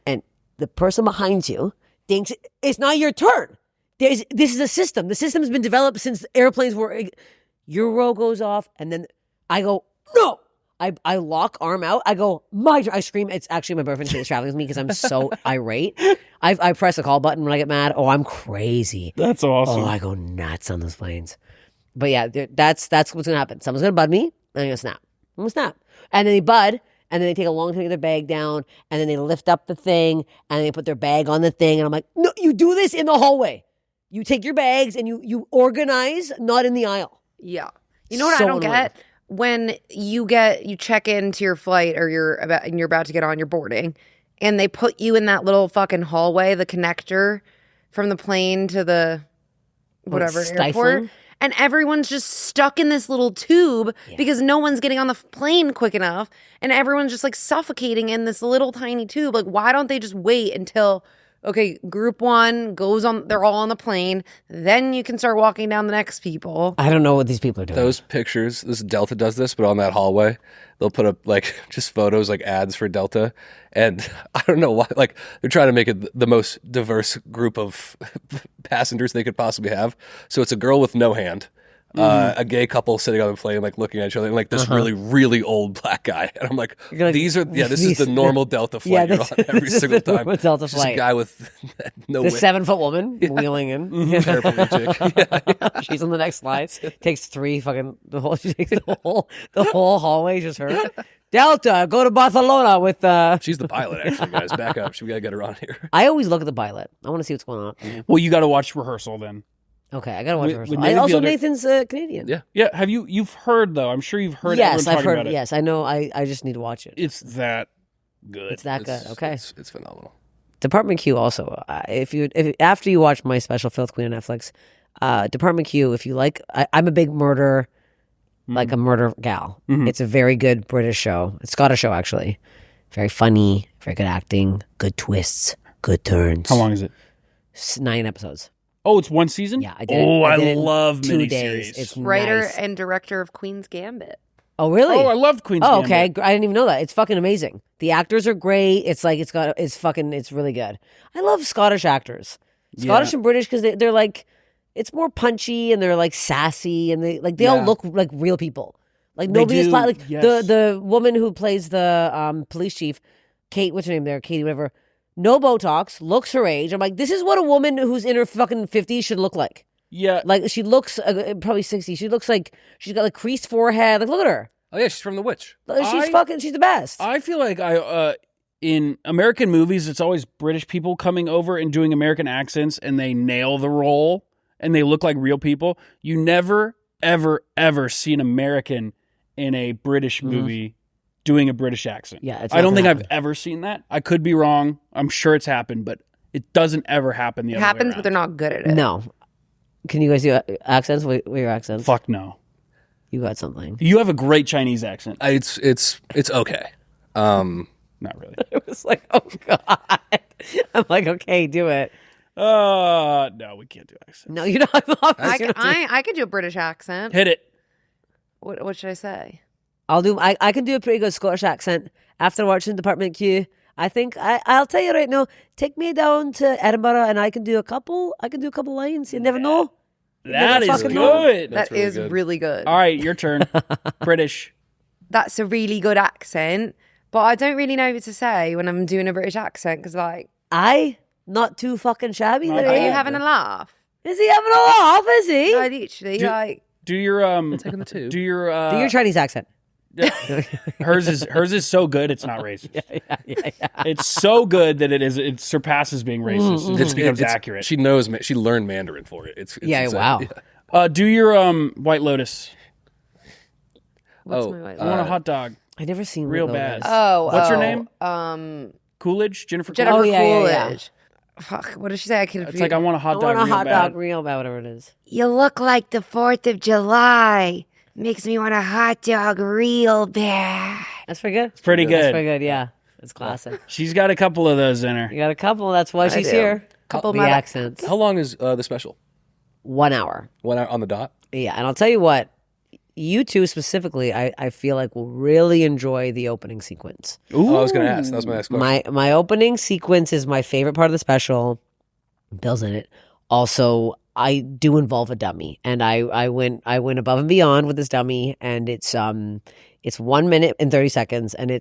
and the person behind you thinks it's not your turn. This is a system. The system's been developed since airplanes were. Your row goes off, and then I go no. I lock arm out. I go my turn. I scream. It's actually my boyfriend who's traveling with me because I'm so irate. I press the call button when I get mad. Oh, I'm crazy. That's awesome. Oh, I go nuts on those planes. But yeah, that's what's gonna happen. Someone's gonna bud me, and I'm gonna snap. And then they bud, and then they take a long time to get their bag down, and then they lift up the thing, and they put their bag on the thing, and I'm like, no, you do this in the hallway. You take your bags and you organize, not in the aisle. Yeah. You know what So I don't annoying. get? When you check into your flight or you're about to get on your boarding and they put you in that little fucking hallway, the connector from the plane to the whatever airport. stifling? And everyone's just stuck in this little tube because no one's getting on the plane quick enough. And everyone's just like suffocating in this little tiny tube. Like, why don't they just wait until, okay, group one goes on, they're all on the plane. Then you can start walking down the next people. I don't know what these people are doing. Those pictures, this Delta does this, but on that hallway, they'll put up like just photos, like ads for Delta. And I don't know why, like they're trying to make it the most diverse group of passengers they could possibly have. So it's a girl with no hand, a gay couple sitting on the plane, like looking at each other, and like this really, really old black guy. And I'm like, You're like, this is the normal Delta flight you're on every this is single the time. normal Delta Just a flight. guy with no The wit. 7-foot woman wheeling in. Paraplegic. Yeah. She's on the next slide. Takes three fucking she takes the whole hallway. Just her. Delta, go to Barcelona with. She's the pilot, actually, guys. Back up. We gotta get her on here. I always look at the pilot. I want to see what's going on. Well, you got to watch rehearsal then. Okay, I gotta watch With- rehearsal. with I Nathan also Fielder- Nathan's Canadian. Yeah. Yeah, have you've heard though? I'm sure you've heard. Yes, everyone I've talking heard. about it. Yes, I know. I just need to watch it. It's that good. It's that good. Okay. It's phenomenal. Department Q also. If after you watch my special Filth Queen on Netflix, Department Q. If you like, I'm a big murder, like a murder gal. It's a very good British show. It's Scottish show actually. Very funny, very good acting, good twists, good turns. How long is it? 9 episodes. Oh, it's one season. Yeah, I did. it- Oh, I did it in love 2 miniseries. days. It's Writer nice. and director of Queen's Gambit. Oh really? Oh, I loved Queen's Oh, Gambit. okay. I didn't even know that. It's fucking amazing. The actors are great. It's like it's really good. I love Scottish actors. Scottish and British because they're like it's more punchy and they're like sassy and they all look like real people. Like They nobody is do, like yes. the woman who plays the police chief, Kate. What's her name there? Katie, whatever. No Botox. Looks her age. I'm like, this is what a woman who's in her fucking 50s should look like. Yeah, Like she looks probably 60. She looks like she's got like creased forehead. Like look at her. Oh yeah, she's from The Witch. She's the best. I feel like in American movies, it's always British people coming over and doing American accents, and they nail the role, and they look like real people. You never, ever, ever see an American in a British movie doing a British accent. Yeah, it's I not don't think gonna I've ever seen that. I could be wrong. I'm sure it's happened, but it doesn't ever happen the It other way happens, around. but they're not good at it. No. Can you guys do accents? What are your accents? Fuck no. You got something. You have a great Chinese accent. It's okay. Not really. It was like, oh God. I'm like, okay, do it. No, we can't do accents. No, you're not. I could do a British accent. Hit it. What should I say? I can do a pretty good Scottish accent after watching Department Q. I think I'll tell you right now. Take me down to Edinburgh, and I can do a couple lines. You never know. That is fucking good. That really is good. really good. All right, your turn. British. That's a really good accent, but I don't really know what to say when I'm doing a British accent because, like, Not too fucking shabby. Not are you bad. having a laugh? Is he having a laugh? Is he? I literally like. Do your Taking the tube. do your Do your Chinese accent. hers is so good it's not racist. It's so good that it surpasses being racist. It just becomes accurate. She learned Mandarin for it. It's Yeah, insane. wow. Yeah. Do your White Lotus. What's Oh, my white I want a hot dog. I never seen Real White bad. Lotus. What's her name? Coolidge? Jennifer Jennifer Coolidge? Coolidge. Fuck, what did she say? I can. It's like I want a I hot dog want a real hot bad. dog real bad, whatever it is. You look like the 4th of July. Makes me want a hot dog real bad. That's pretty good. It's pretty That's good. pretty good, yeah. It's classic. She's got a couple of those in her. You got a couple, that's why she's do. here. Couple of The my accents. How long is the special? 1 hour. 1 hour on the dot? Yeah, and I'll tell you what, you two specifically, I feel like will really enjoy the opening sequence. Oh, I was going to ask. That was my next question. My opening sequence is my favorite part of the special. Bill's in it. Also, I do involve a dummy, and I went above and beyond with this dummy, and it's 1 minute and 30 seconds, and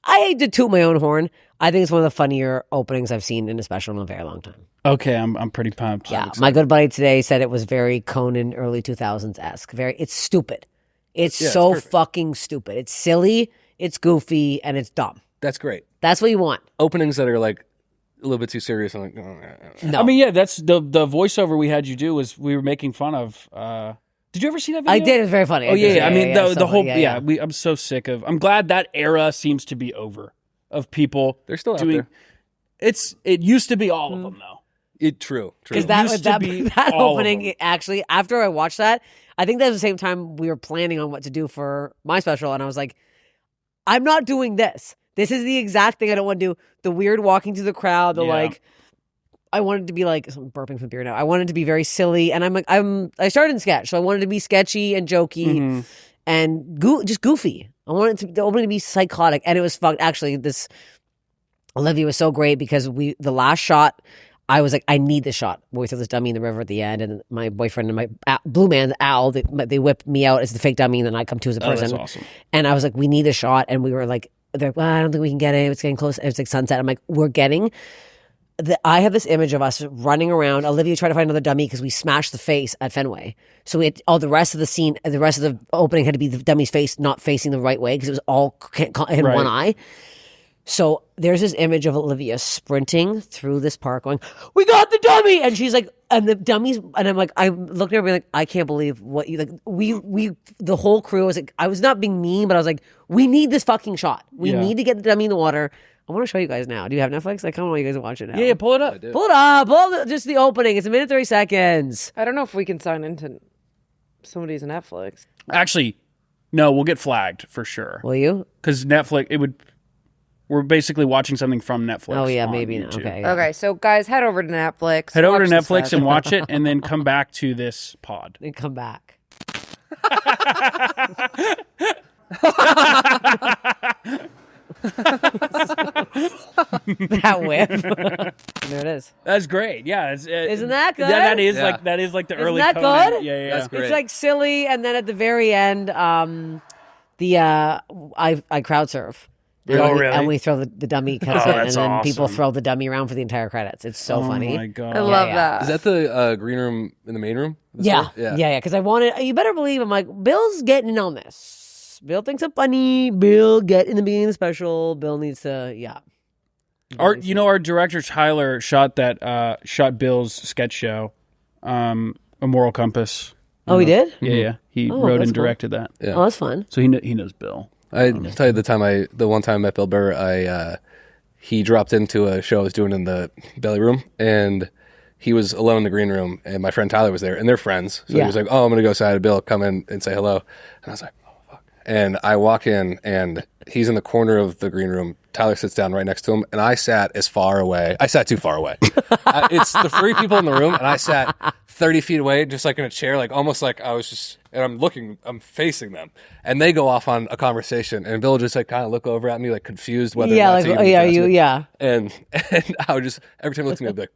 I hate to toot my own horn. I think it's one of the funnier openings I've seen in a special in a very long time. Okay, I'm pretty pumped. Yeah, my good buddy today said it was very Conan early 2000s esque. It's stupid. It's so perfect. fucking stupid. It's silly, it's goofy, and it's dumb. That's great. That's what you want. Openings that are like a little bit too serious. I'm like, No, I mean, yeah, that's the voiceover we had you do was we were making fun of. Did you ever see that video? I did. It was very funny. Oh yeah, I mean the so whole funny. I'm so sick of. I'm glad that era seems to be over. Of people, They're still out doing. there. It used to be all of them though. True. Because used to be that all of opening them. actually, after I watched that, I think that was the same time we were planning on what to do for my special, and I was like, I'm not doing this. This is the exact thing I don't want to do. The weird walking through the crowd, the Yeah. like. I wanted to be like I'm burping from beer now. I wanted to be very silly, and I started in sketch, so I wanted to be sketchy and jokey Mm-hmm. and just goofy. I wanted the opening to be psychotic, and it was fucked. Actually, this Olivia was so great because the last shot, I was like, I need this shot. We throw this dummy in the river at the end, and my boyfriend and my blue man, the owl, they whip me out as the fake dummy, and then I come to as a Oh, person. that's awesome. And I was like, we need a shot, and we were like, they're like, well, I don't think we can get it. It's getting close. It's like sunset. I'm like, we're getting. I have this image of us running around. Olivia tried to find another dummy because we smashed the face at Fenway. So the rest of the scene, the rest of the opening had to be the dummy's face not facing the right way because it was all in Right. one eye. So there's this image of Olivia sprinting through this park going, we got the dummy! And she's like, and the dummies, and I'm like, I looked at her and like, I can't believe what you, like, we, the whole crew was like, I was not being mean, but I was like, we need this fucking shot. We Yeah. need to get the dummy in the water. I want to show you guys now. Do you have Netflix? I kind of want you guys to watch it now. Yeah, pull it up. Pull it up. Just the opening. It's 1 minute 30 seconds. I don't know if we can sign into somebody's Netflix. Actually, no, we'll get flagged for sure Will you? because Netflix. We're basically watching something from Netflix. Oh yeah, on maybe not. YouTube. Okay. Yeah. Okay, so guys, head over to Netflix. Head over to watch this Netflix stuff. and watch it, and then come back to this pod. Then come back. That whip. There it is. That's great. Yeah, Isn't that good? That is Yeah. like the Isn't early. that Conan. good? Yeah, yeah. That's great. It's like silly, and then at the very end, I crowd surf. Oh, really? And we throw the dummy cuts Oh, in, and that's then people awesome. throw the dummy around for the entire credits. It's so funny. Oh my god! I love yeah. that. Is that the green room in the main room? Yeah, Yeah. yeah. Because I wanted. You better believe. I'm like, Bill's getting in on this. Bill thinks I'm funny. Bill get in the beginning of the special. Bill needs to. Yeah. Our director Tyler shot Bill's sketch show, A Moral Compass. Oh, he did. Yeah. He Oh, wrote that's and cool. directed that. Yeah. Oh, that's fun. So he knows Bill. I tell you the one time I met Bill Burr, he dropped into a show I was doing in the belly room, and he was alone in the green room, and my friend Tyler was there, and they're friends. So Yeah. he was like, "Oh, I'm gonna go say hi to Bill. Come in and say hello." And I was like, "Oh fuck!" And I walk in, and he's in the corner of the green room. Tyler sits down right next to him, and I sat as far away. I sat too far away. It's the 3 people in the room, and I sat 30 feet away, just like in a chair, like almost like I was just, and I'm facing them. And they go off on a conversation, and Bill just like kind of look over at me, like confused whether or not to even address it. Yeah. And I would just, every time he looked at me, I'd be like,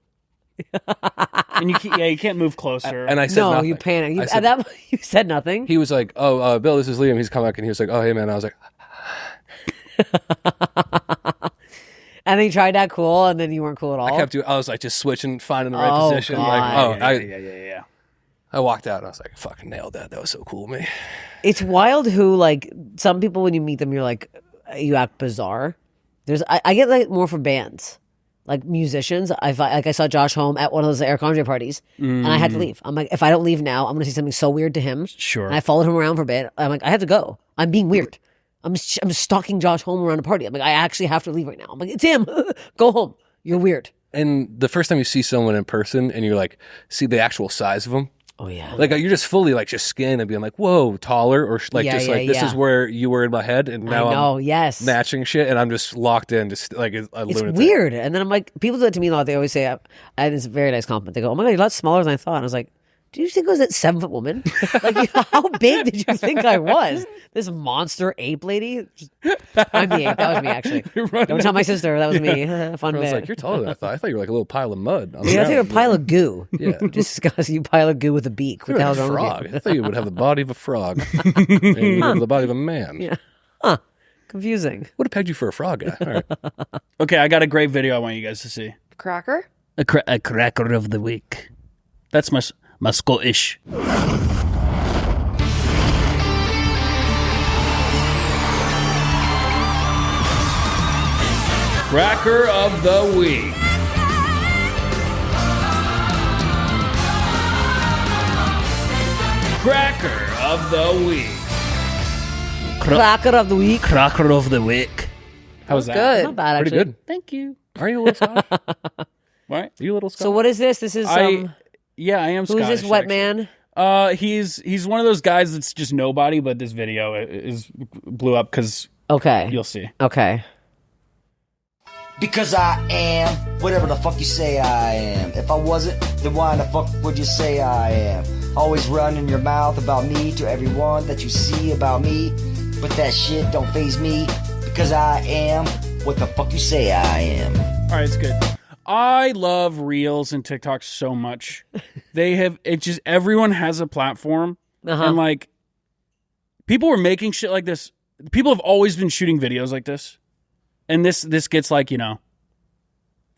And you can't move closer. and I said nothing. You panic. I said, You said nothing. he was like, oh, Bill, this is Liam. He's coming back, and he was like, oh, hey, man. I was like, And then you tried that cool, and then you weren't cool at all. I was like just switching, finding the right position. God. Like, Yeah. I walked out and I was like, I fucking nailed that. That was so cool of me. It's wild who, like, some people when you meet them, you're like, you act bizarre. I get like more for bands, like musicians. I saw Josh Homme at one of those Eric Andre parties, and I had to leave. I'm like, if I don't leave now, I'm going to see something so weird to him. Sure. And I followed him around for a bit. I'm like, I have to go. I'm being weird. I'm stalking Josh Homme around a party. I'm like, I actually have to leave right now. I'm like, it's him. Go home. You're weird. And the first time you see someone in person and you're like, see the actual size of them. Oh yeah. Like you're just fully like just scanning and being like, whoa, taller, or like this is where you were in my head, and now I'm matching shit, and I'm just locked in, just like a lunatic. It's weird. And then I'm like, people do that to me a lot. They always say, I had this very nice compliment. They go, oh my God, you're a lot smaller than I thought. And I was like, do you think I was that 7-foot woman? Like, how big did you think I was? This monster ape lady? I'm the ape. That was me, actually. Don't tell my sister. That was me. Fun I was bit. like, you're taller than I thought. I thought you were like a little pile of mud. I thought you were a pile of goo. Yeah. Disgusting. You pile of goo with a beak. What the hell's You're wrong a with frog. you? I thought you would have the body of a frog. And you have the body of a man. Yeah. Huh. Confusing. Would have pegged you for a frog guy. All right. Okay, I got a great video I want you guys to see. Cracker? A cracker of the week. That's my Scottish. Cracker of the week. Cracker of the week. Cracker of the week. Cracker of the week. How was that? Good. Not bad, Pretty actually. good. Thank you. Are you a little Scottish? What? Are you a little Scottish? So what is this? This is Yeah, I am who is Scottish. this wet actually. man? He's one of those guys that's just nobody, but this video is blew up because Okay. you'll see. Okay. Because I am whatever the fuck you say I am. If I wasn't, then why the fuck would you say I am? Always running your mouth about me to everyone that you see about me. But that shit don't faze me. Because I am what the fuck you say I am. All right, it's good. I love Reels and TikTok so much. Everyone has a platform. And like, people were making shit like this. People have always been shooting videos like this. And this gets like,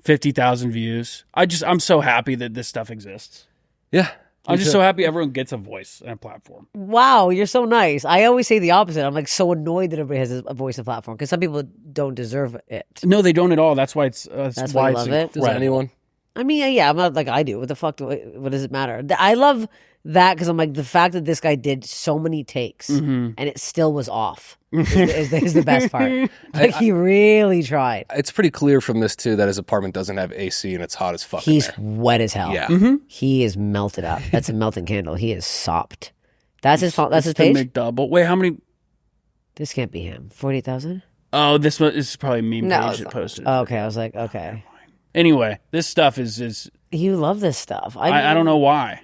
50,000 views. I'm so happy that this stuff exists. Yeah. I'm just so happy everyone gets a voice and a platform. Wow, you're so nice. I always say the opposite. I'm like so annoyed that everybody has a voice and platform because some people don't deserve it. No, they don't at all. That's why it's That's why why I it's love it. Does anyone? I mean, yeah, I'm not like I do. What the fuck? What does it matter? I love that because I'm like the fact that this guy did so many takes and it still was off is the best part. Like he really tried. It's pretty clear from this too that his apartment doesn't have AC and it's hot as fuck. He's in there. wet as hell. Yeah. He is melted up. That's a melting candle. He is sopped. That's his fault. That's his the page. McDouble. Wait, how many? This can't be him. 48,000. Oh, this is probably a meme No, page it's that not. posted. Oh, okay, I was like, okay. Anyway, this stuff is You love this stuff. I don't know why.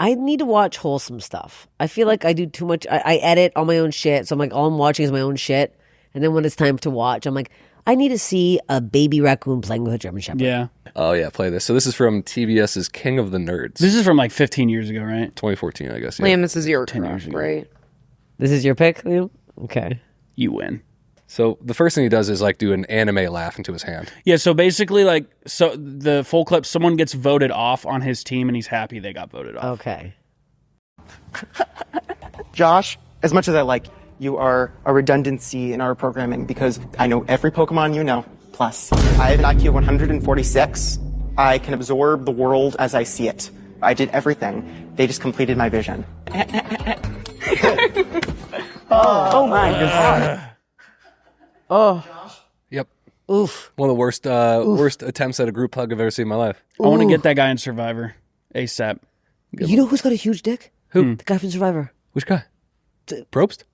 I need to watch wholesome stuff. I feel like I do too much. I edit all my own shit. So I'm like, all I'm watching is my own shit. And then when it's time to watch, I'm like, I need to see a baby raccoon playing with a German Shepherd. Yeah. Oh yeah, play this. So this is from TBS's King of the Nerds. This is from like 15 years ago, right? 2014, I guess. Yeah. Liam, this is your 10 years crack, ago. right? This is your pick, Liam? Okay. You win. So the first thing he does is like do an anime laugh into his hand. Yeah, so basically the full clip, someone gets voted off on his team and he's happy they got voted off. Okay. Josh, as much as I like, you are a redundancy in our programming because I know every Pokemon you know. Plus, I have an IQ of 146. I can absorb the world as I see it. I did everything. They just completed my vision. Oh my God. Yep. Oof. One of the worst attempts at a group hug I've ever seen in my life. I want to get that guy in Survivor ASAP. You know who's got a huge dick? Who? The guy from Survivor. Which guy? Probst?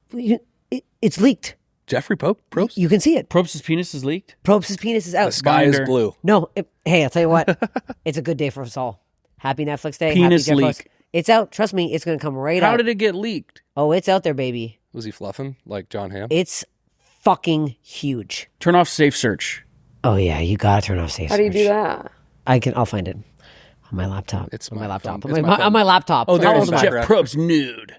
It's leaked. Jeffrey Probst? You can see it. Probst's penis is leaked? Probst's penis is out. The sky is Binder. blue. No, hey, I'll tell you what. It's a good day for us all. Happy Netflix Day. Penis Happy Jeff leak. Probst. It's out. Trust me, it's going to come right out. How did it get leaked? Oh, it's out there, baby. Was he fluffing like John Hamm? It's fucking huge. Turn off safe search. Oh, yeah, you got to turn off safe How do you search. do that? I'll find it on my laptop. It's on my my laptop. phone. On It's my, my on my laptop. Oh, there How it old is. am I? Jeff Probst nude.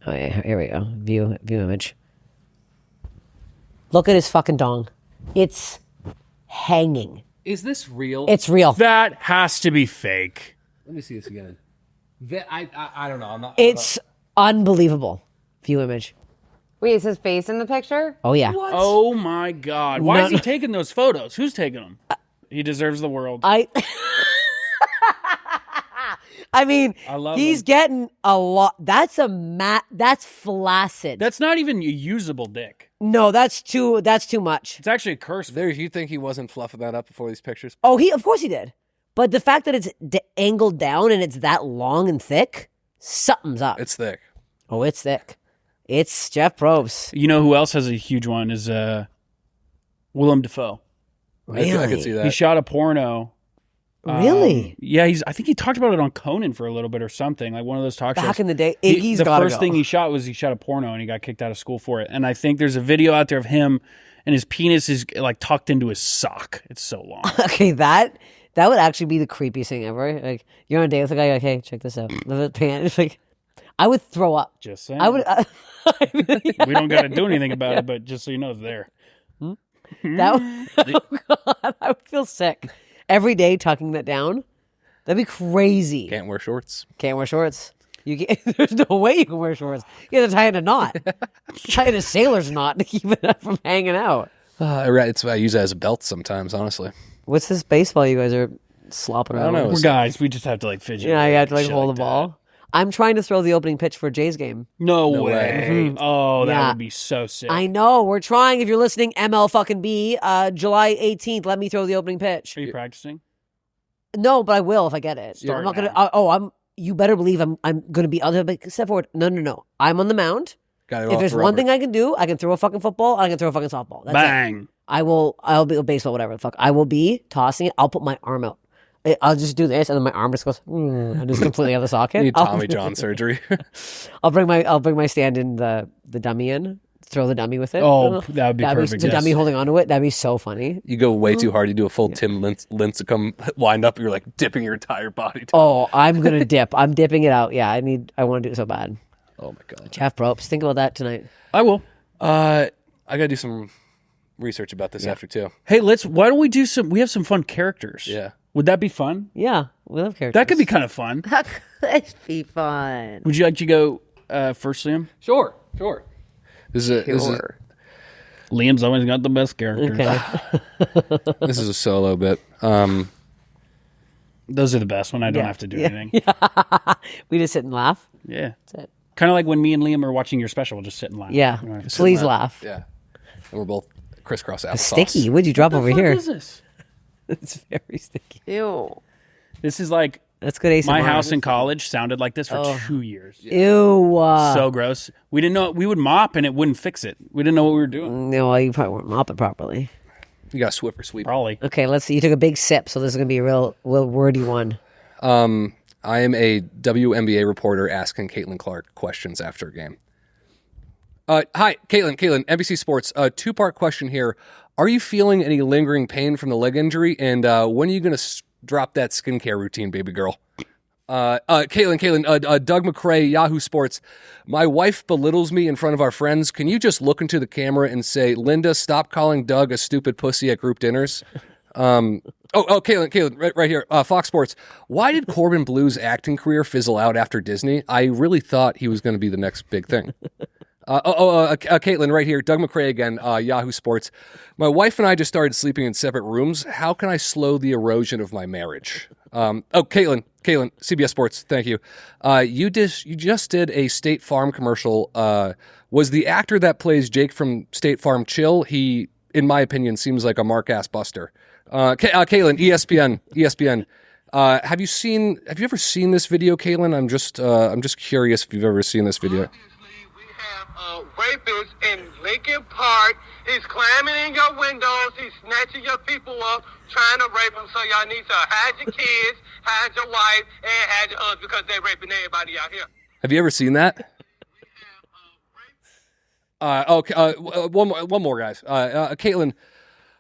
Oh, yeah, here we go. View image. Look at his fucking dong. It's hanging. Is this real? It's real. That has to be fake. Let me see this again. I don't know. I'm not. It's unbelievable. View image. Wait, is his face in the picture? Oh, yeah. Oh my God. Why No. is he taking those photos? Who's taking them? He deserves the world. I mean, I love he's him. getting a lot. That's that's flaccid. That's not even a usable dick. No, that's too much. It's actually a curse. There, you think he wasn't fluffing that up before these pictures? Oh, of course he did. But the fact that it's angled down and it's that long and thick, something's up. It's thick. Oh, it's thick. It's Jeff Probst. You know who else has a huge one is Willem Dafoe. Really? I could see that. He shot a porno. Really? Yeah, I think he talked about it on Conan for a little bit or something, like one of those talk shows. Back in the day, He- Iggy's the gotta first go. thing he shot a porno, and he got kicked out of school for it. And I think there's a video out there of him, and his penis is like tucked into his sock. It's so long. Okay, that would actually be the creepiest thing ever. Like you're on a date with a guy, like, hey, check this out. Look at the pants. Like, I would throw up. Just saying. I would. We don't got to do anything about it, but just so you know, it's there. That would, oh God, I would feel sick every day tucking that down. That'd be crazy. Can't wear shorts. Can't wear shorts. You can't, there's no way you can wear shorts. You have to tie it in a knot. Tie it in a sailor's knot to keep it from hanging out. I use it as a belt sometimes, honestly. What's this baseball you guys are slopping around? don't know. with? We're guys. We just have to like fidget. Yeah, you have to like shit hold the that. ball. I'm trying to throw the opening pitch for Jay's game. No, No way. way. Oh, that Yeah. would be so sick. I know. We're trying. If you're listening, ML fucking B, July 18th, let me throw the opening pitch. Are you practicing? No, but I will if I get it. Start I'm not now. gonna. You better believe I'm gonna be other. But step forward. No. I'm on the mound. Got it If off there's the one rubber. thing I can do, I can throw a fucking football. I can throw a fucking softball. That's it. Bang. I'll be baseball, whatever the fuck. I will be tossing it. I'll put my arm out. I'll just do this, and then my arm just goes and just completely out of the You socket. need Tommy John surgery. I'll bring my stand in the dummy in. Throw the dummy with it. Oh, that would be That'd perfect. the yes. dummy holding onto it. That'd be so funny. You go way too hard. You do a full Tim Lincecum wind up. You're like dipping your entire body. Oh, I'm gonna dip. I'm dipping it out. Yeah, I want to do it so bad. Oh my god. Jeff Probst, think about that tonight. I will. I gotta do some research about this after too. Hey, why don't we do we have some fun characters. Yeah. Would that be fun? Yeah, we love characters. That could be kind of fun. That could be fun. Would you like to go first, Liam? Sure. This is Sure. Liam's always got the best characters. Okay. this is a solo bit. Those are the best when I don't Yeah. have to do Yeah. anything. We just sit and laugh. Yeah. That's it. Kind of like when me and Liam are watching your special, we'll just sit and laugh. Yeah. You know, just Please laugh. Yeah. And we're both crisscross applesauce. Sticky. What'd you drop over What here? is this? It's very sticky. Ew. This is like That's good ASMR. my house in college sounded like this for 2 years. Ew. So gross. We didn't know we would mop and it wouldn't fix it. We didn't know what we were doing. No, you probably weren't mopping properly. You got Swiffer sweep. Probably. Okay, let's see. You took a big sip, so this is gonna be a real wordy one. I am a WNBA reporter asking Caitlin Clark questions after a game. Hi, Caitlin, NBC Sports. Two-part question here. Are you feeling any lingering pain from the leg injury? And when are you going to drop that skincare routine, baby girl? Caitlin, Doug McCrae, Yahoo Sports. My wife belittles me in front of our friends. Can you just look into the camera and say, Linda, stop calling Doug a stupid pussy at group dinners? Caitlin, right here. Fox Sports. Why did Corbin Blue's acting career fizzle out after Disney? I really thought he was going to be the next big thing. Caitlin, right here. Doug McCrae again, Yahoo Sports. My wife and I just started sleeping in separate rooms. How can I slow the erosion of my marriage? Caitlin, CBS Sports, thank you. You just did a State Farm commercial. Was the actor that plays Jake from State Farm chill? He, in my opinion, seems like a mark-ass buster. Caitlin, ESPN. Have you ever seen this video, Caitlin? I'm just curious if you've ever seen this video. Obviously, we have a rapist in Lincoln Park. He's climbing in your windows. He's snatching your people up, trying to rape them. So y'all need to hide your kids, hide your wife, and hide your husband because they're raping everybody out here. Have you ever seen that? Okay. One more, guys. Caitlin,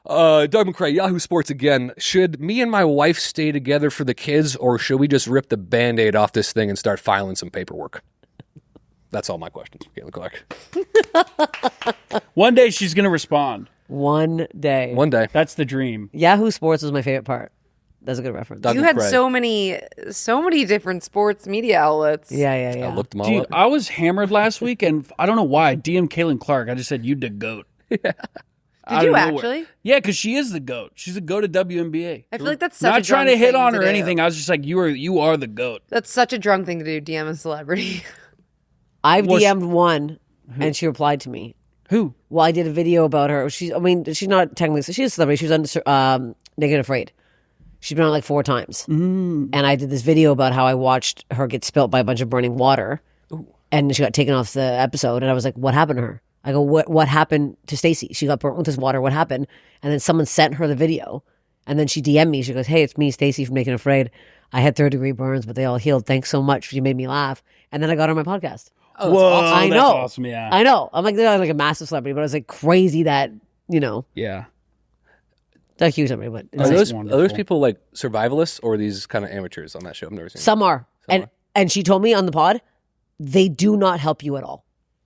Doug McCrae, Yahoo Sports again. Should me and my wife stay together for the kids, or should we just rip the Band-Aid off this thing and start filing some paperwork? That's all my questions, Caitlin Clark. One day she's going to respond. One day. One day. That's the dream. Yahoo Sports was my favorite part. That's a good reference. Doug You had McCrae. so many different sports media outlets. Yeah. I looked them all Dude, up. I was hammered last week, and I don't know why. I DM'd Caitlin Clark. I just said, you the GOAT. Did you nowhere. actually? Yeah, because she is the GOAT. She's the GOAT of WNBA. I feel like that's such Not a trying drunk to hit thing on her or do. anything. I was just like, you are the GOAT. That's such a drunk thing to do, DM a celebrity. I've Well, DM'd one, and she replied to me. Who? Well, I did a video about her. She's not technically, she's a celebrity. She was on Naked and Afraid. She's been on like 4 times. And I did this video about how I watched her get spilt by a bunch of burning water. And she got taken off the episode. And I was like, what happened to her? I go, what happened to Stacey? She got burnt with this water. What happened? And then someone sent her the video. And then she DM'd me. She goes, hey, it's me, Stacey from Naked and Afraid. I had 3rd-degree burns, but they all healed. Thanks so much. You made me laugh. And then I got her on my podcast. Oh, whoa, I that's know. awesome, yeah. I know. I'm like, they're not like a massive celebrity, but it's like crazy that, Yeah. they're huge celebrity, but it's Are like, those, wonderful. are those people like survivalists or are these kind of amateurs on that show? I've never seen some are. And she told me on the pod, they do not help you at all.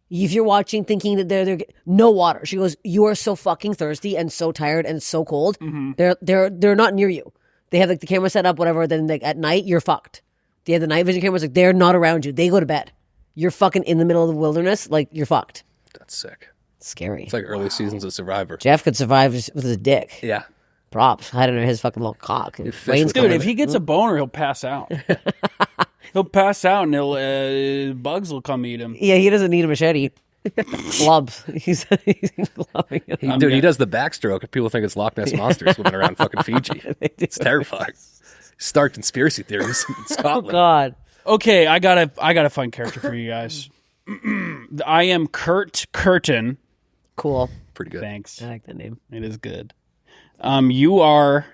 If you're watching thinking that they're no water, she goes, you are so fucking thirsty and so tired and so cold. They're not near you. They have like the camera set up, whatever. Then like at night, you're fucked. They have the night vision cameras. Like they're not around you. They go to bed. You're fucking in the middle of the wilderness. Like you're fucked. That's sick. Scary. It's like early seasons of Survivor. Jeff could survive just with his dick. Yeah. Props. Hide under his fucking little cock. Brains Dude, coming if he gets a boner, he'll pass out. He'll pass out and bugs will come eat him. Yeah, he doesn't need a machete. Clubs. He's clubbing it. He does the backstroke. If people think it's Loch Ness monsters swimming around fucking Fiji, it's terrifying. Start conspiracy theories in Oh Scotland. God. Okay, I got a fun character for you guys. I am Kurt Curtin. Cool. Pretty good. Thanks. I like that name. It is good. You are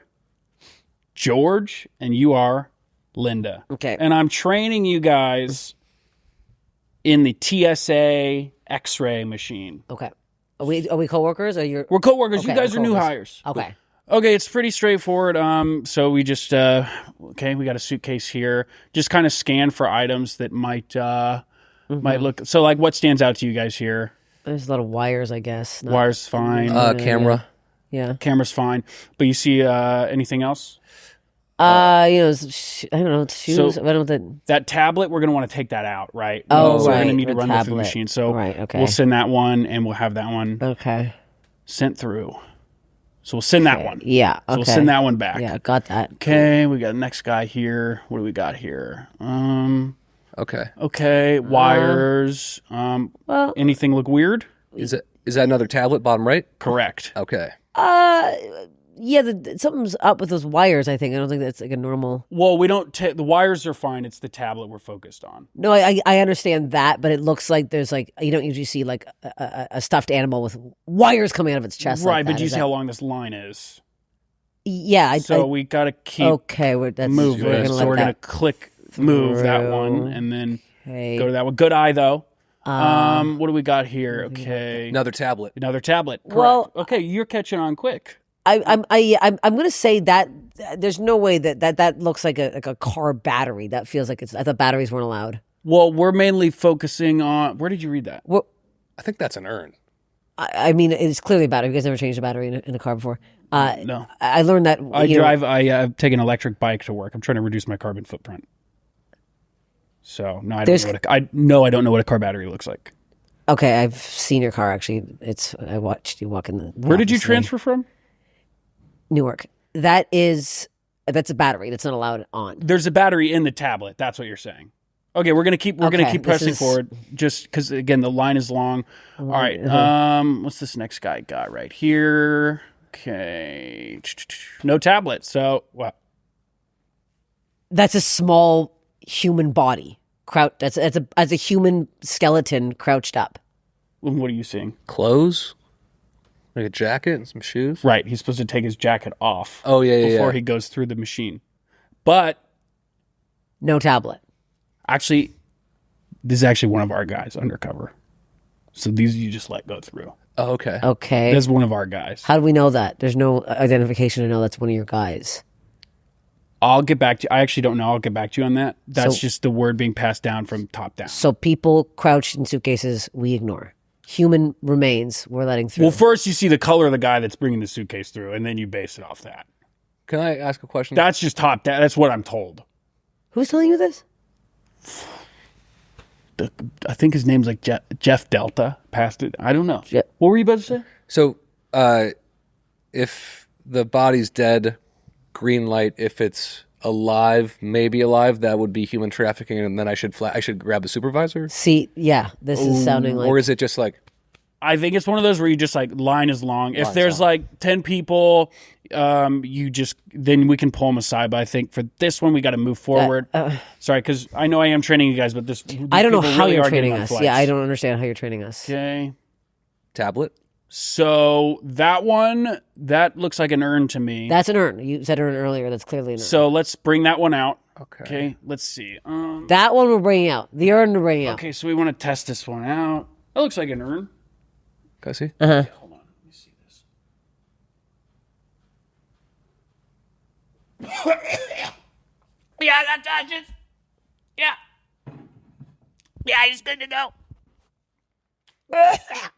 George and you are Linda. Okay. And I'm training you guys in the TSA X-ray machine. Okay. Are we coworkers or you're? We're coworkers. Okay, You guys we're are new coworkers. hires. Okay. Okay, it's pretty straightforward. So we just we got a suitcase here. Just kind of scan for items that might look. So like, what stands out to you guys here? There's a lot of wires, I guess. Not- Wires fine. Camera. Yeah. Camera's fine. But you see anything else? I don't know. Shoes. So- I don't know That tablet, we're going to want to take that out, right? Oh, So we're right, going to need to the run that through the tablet. machine. So Right, okay. we'll send that one, and we'll have that one Okay. sent through. So we'll send that one. Yeah. So Okay. we'll send that one back. Yeah, got that. Okay, we got the next guy here. What do we got here? Okay. Okay, wires. Well- Anything look weird? Is that another tablet, bottom right? Correct. Okay. Yeah, something's up with those wires. I think. I don't think that's like a normal. Well, we don't. The wires are fine. It's the tablet we're focused on. No, I understand that, but it looks like there's like you don't usually see like a stuffed animal with wires coming out of its chest. Right, like but that. do you Is see that- how long this line is? Yeah. So we got to keep Okay, that's moving. we're gonna So let we're going to that click move that through. one and then Okay. go to that one. Good eye though. What do we got here? Okay, Another tablet. another tablet. Correct. Well- okay, you're catching on quick. I'm going to say that there's no way that looks like a car battery. That feels like it's. I thought batteries weren't allowed. Well, we're mainly focusing on. Where did you read that? Well, I think that's an urn. I mean, it's clearly a battery. You guys never changed a battery in a car before. No. I learned that. I drive. I take an electric bike to work. I'm trying to reduce my carbon footprint. So no, I don't know I don't know what a car battery looks like. Okay, I've seen your car actually. I watched you walk in the. Where did you office today. transfer from? Newark. That's a battery. That's not allowed on. There's a battery in the tablet. That's what you're saying. Okay, we're gonna keep Okay, pressing this is- forward just because again the line is long. All right. What's this next guy got right here? Okay. No tablet. So what? That's a small human body. That's a human skeleton crouched up. What are you seeing? Clothes, like a jacket and some shoes. Right. He's supposed to take his jacket off. Oh yeah, before he goes through the machine. But No tablet. actually, this is actually one of our guys undercover. So these you just let go through. Oh, okay. Okay. That's one of our guys. How do we know that? There's no identification to know that's one of your guys. I'll get back to you. I actually don't know. I'll get back to you on that. That's So- just the word being passed down from top down. So people crouched in suitcases, we ignore. Human remains, we're letting through. Well, first you see the color of the guy that's bringing the suitcase through, and then you base it off that. Can I ask a question? That's just top down. That's what I'm told. Who's telling you this? I think his name's like Jeff Delta. Passed it. I don't know. Je- What were you about to say? So, if the body's dead, green light. If it's alive, maybe alive, that would be human trafficking, and then I should grab the supervisor. See, yeah, this is sounding like... Or is it just like I think it's one of those where you just like line is long. If there's like 10 people, you just then we can pull them aside. But I think for this one, we got to move forward. Sorry, because I know I am training you guys, but I don't know people how really you're are getting training on us. flights. Yeah, I don't understand how you're training us. Okay. tablet? So that one, that looks like an urn to me. That's an urn. You said urn earlier. That's clearly an urn. So let's bring that one out. Okay. Okay. Let's see. That one we're bringing out. The urn we're bringing out. Okay, so we want to test this one out. That looks like an urn. Can I see? Uh-huh. Hold on. Let me see this. Yeah, I got touches. Yeah. Yeah, he's good to go.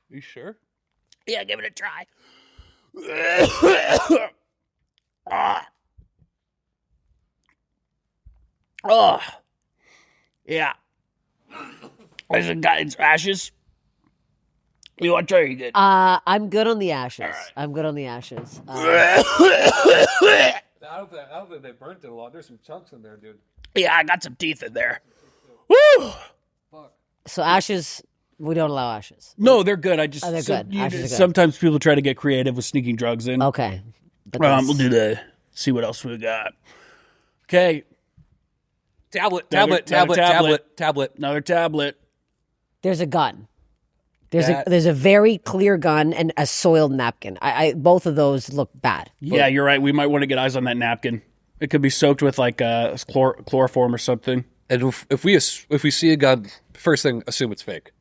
You sure? Yeah, give it a try. Oh. Yeah. There's a guy in ashes. You want to try? You good? I'm good on the ashes. I'm good on the ashes. I don't think they burnt it a lot. There's some chunks in there, dude. Yeah, I got some teeth in there. Woo! So ashes, we don't allow ashes. No, they're good. I just Oh, they're good. Ashes are good. Sometimes people try to get creative with sneaking drugs in. Okay. But We'll do the see what else we got. Okay, Tablet. Another tablet. Tablet. another tablet. there's a gun. There's That- a very clear gun and a soiled napkin. I both of those look bad. Yeah, you're right. We might want to get eyes on that napkin. It could be soaked with like chloroform or something. And if we see a gun, first thing, assume it's fake.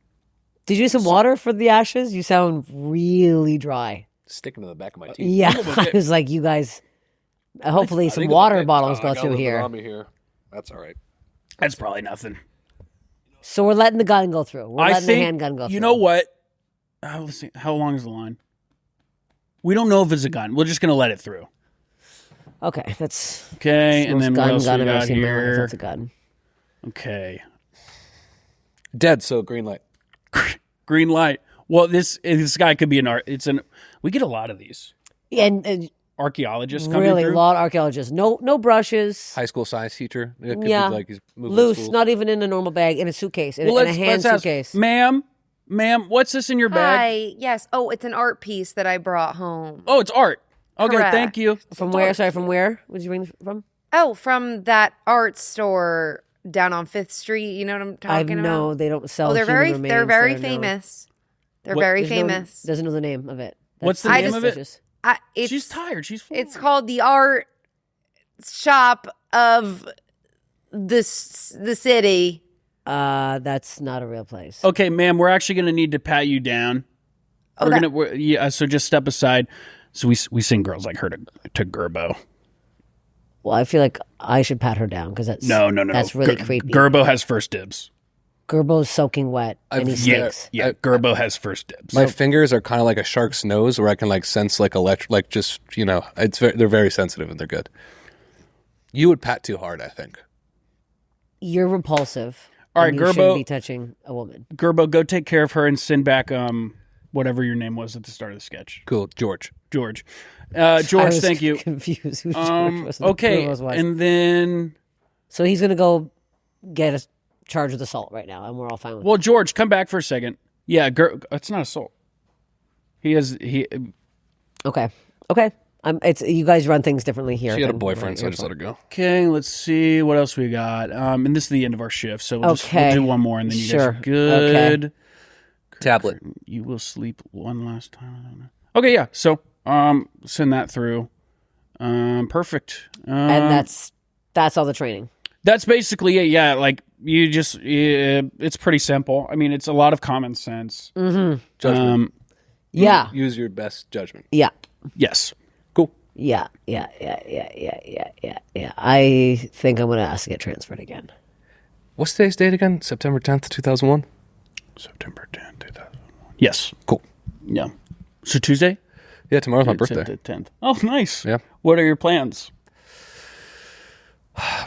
Did you need some water for the ashes? You sound really dry. Sticking to the back of my teeth. Yeah, I was like, you guys. Hopefully, I some think water it's- bottles I go got a through little bit here. on me here. That's all right. That's probably nothing. So we're letting the gun go through. We're I letting think the handgun go through. You know what? Let's see. How long is the line? We don't know if it's a gun. We're just gonna let it through. Okay, that's Okay, the and most then what gun else gun we I've ever got seen in my life. here? That's a gun. Okay, Dead, so green light. green light. Well, this guy could be an art. We get a lot of these And archaeologists coming really, a through. lot of archaeologists. No brushes. High school science teacher. It could Yeah. be like he's moving to Loose, school. not even in a normal bag, in a suitcase, in, Well, in a hand ask, suitcase. ma'am, what's this in your bag? Hi. Yes. Oh, it's an art piece that I brought home. Oh, it's art. Okay, Correct. thank you. From where? Sorry, from where would you bring this from? Oh, from that art store down on 5th Street. You know what I'm talking I about? know they don't sell. Oh, they're human very remains they're very there, no. famous. They're What- very There's no- famous. doesn't know the name of it. What's the That's name of it? suspicious. It's, She's tired. She's full. It's called the art shop of the city. That's not a real place. Okay, ma'am, we're actually going to need to pat you down. Oh, So just step aside. So we sing girls like her to Gerbo. Well, I feel like I should pat her down because that's No. That's really creepy. Gerbo has first dibs. Gerbo's soaking wet and he yeah. stinks. Yeah, Gerbo has first dibs. My fingers are kind of like a shark's nose, where I can like sense like just they're very sensitive and they're good. You would pat too hard, I think. You're repulsive. All right, and you Gerbo- shouldn't be touching a woman. Gerbo, go take care of her and send back whatever your name was at the start of the sketch. Cool, George. George. I George, was thank you. Confused. Who George was and Okay, who was. and then So he's gonna go get a charge with assault right now, and we're all fine with well, George, come back for a second. Yeah, it's not assault. it. Okay. It's you guys run things differently here. She had a than- boyfriend, so I you're just let her go. Okay, let's see what else we got. And this is the end of our shift, so we'll Okay. do one more, and then you guys Sure. are good. Tablet. You will sleep one last time. Okay, yeah. So send that through. Perfect. And that's all the training. That's basically it. Yeah, like you just it's pretty simple. I mean, it's a lot of common sense. Judgment. Yeah. Use your best judgment. Yeah. Yes. Cool. Yeah. I think I'm going to ask to get transferred again. What's today's date again? September 10th, 2001? September 10th, 2001. Yes. Cool. Yeah. So Tuesday? Yeah, tomorrow's my It's birthday. the 10th. Oh, nice. Yeah. What are your plans?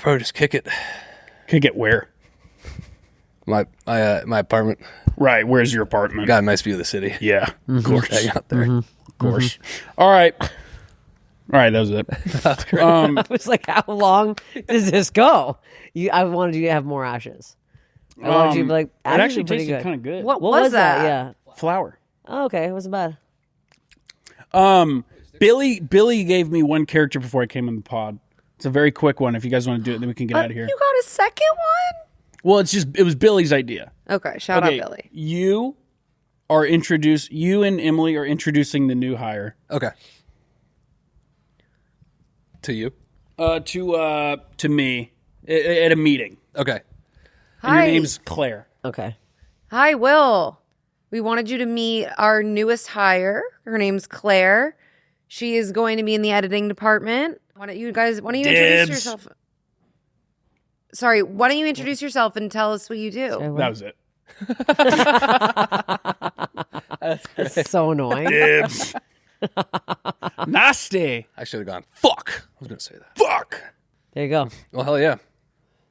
Bro, just kick it. Kick it where? My apartment. Right. Where's your apartment? Got a nice view of the city. Yeah. Of course. Hang out there. Of course. All right. All right. That was it. I was like, how long does this go? I wanted you to have more ashes. I wanted you to be like, it ashes actually are pretty tasted good. kind of good. What was that? Yeah. Flour. Oh, okay. It wasn't bad. Billy gave me one character before I came on the pod. It's a very quick one. If you guys want to do it, then we can get out of here. You got a second one? Well, it was Billy's idea. Okay, shout out Billy. You and Emily are introducing the new hire. Okay. To you? To me at a meeting. Okay. And your name's Claire. Okay. Hi, Will. We wanted you to meet our newest hire. Her name's Claire. She is going to be in the editing department. Why don't you introduce yourself? Sorry, why don't you introduce yourself and tell us what you do? That was it. That's so annoying. Dibs. Nasty. I should have gone, fuck. I was going to say that. Fuck. There you go. Well, hell yeah.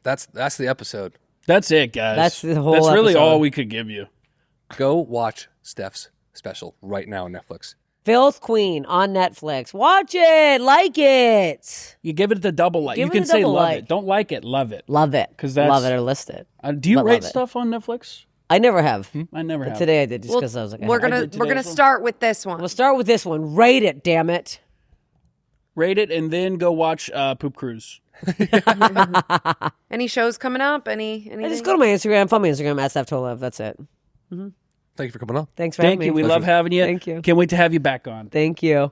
That's the episode. That's it, guys. That's the whole That's really episode. all we could give you. Go watch Steph's special right now on Netflix. Filth Queen on Netflix. Watch it. Like it. You give it the double like. Give You it can a say double love like. it. Don't like it. Love it. Love it. 'Cause that's- love it or list it. Do you But rate love it. stuff on Netflix? I never have. I never have. Today I did just because I was like, We're I gonna did today as well. start with this one. We'll start with this one. Rate it, damn it. Rate it and then go watch Poop Cruise. Any shows coming up? Anything? I just go to my Instagram. Follow my Instagram at Steph Tolev. That's it. Thank you for coming on. Thanks for having Thank you. me. We love having you. Thank you. Can't wait to have you back on. Thank you.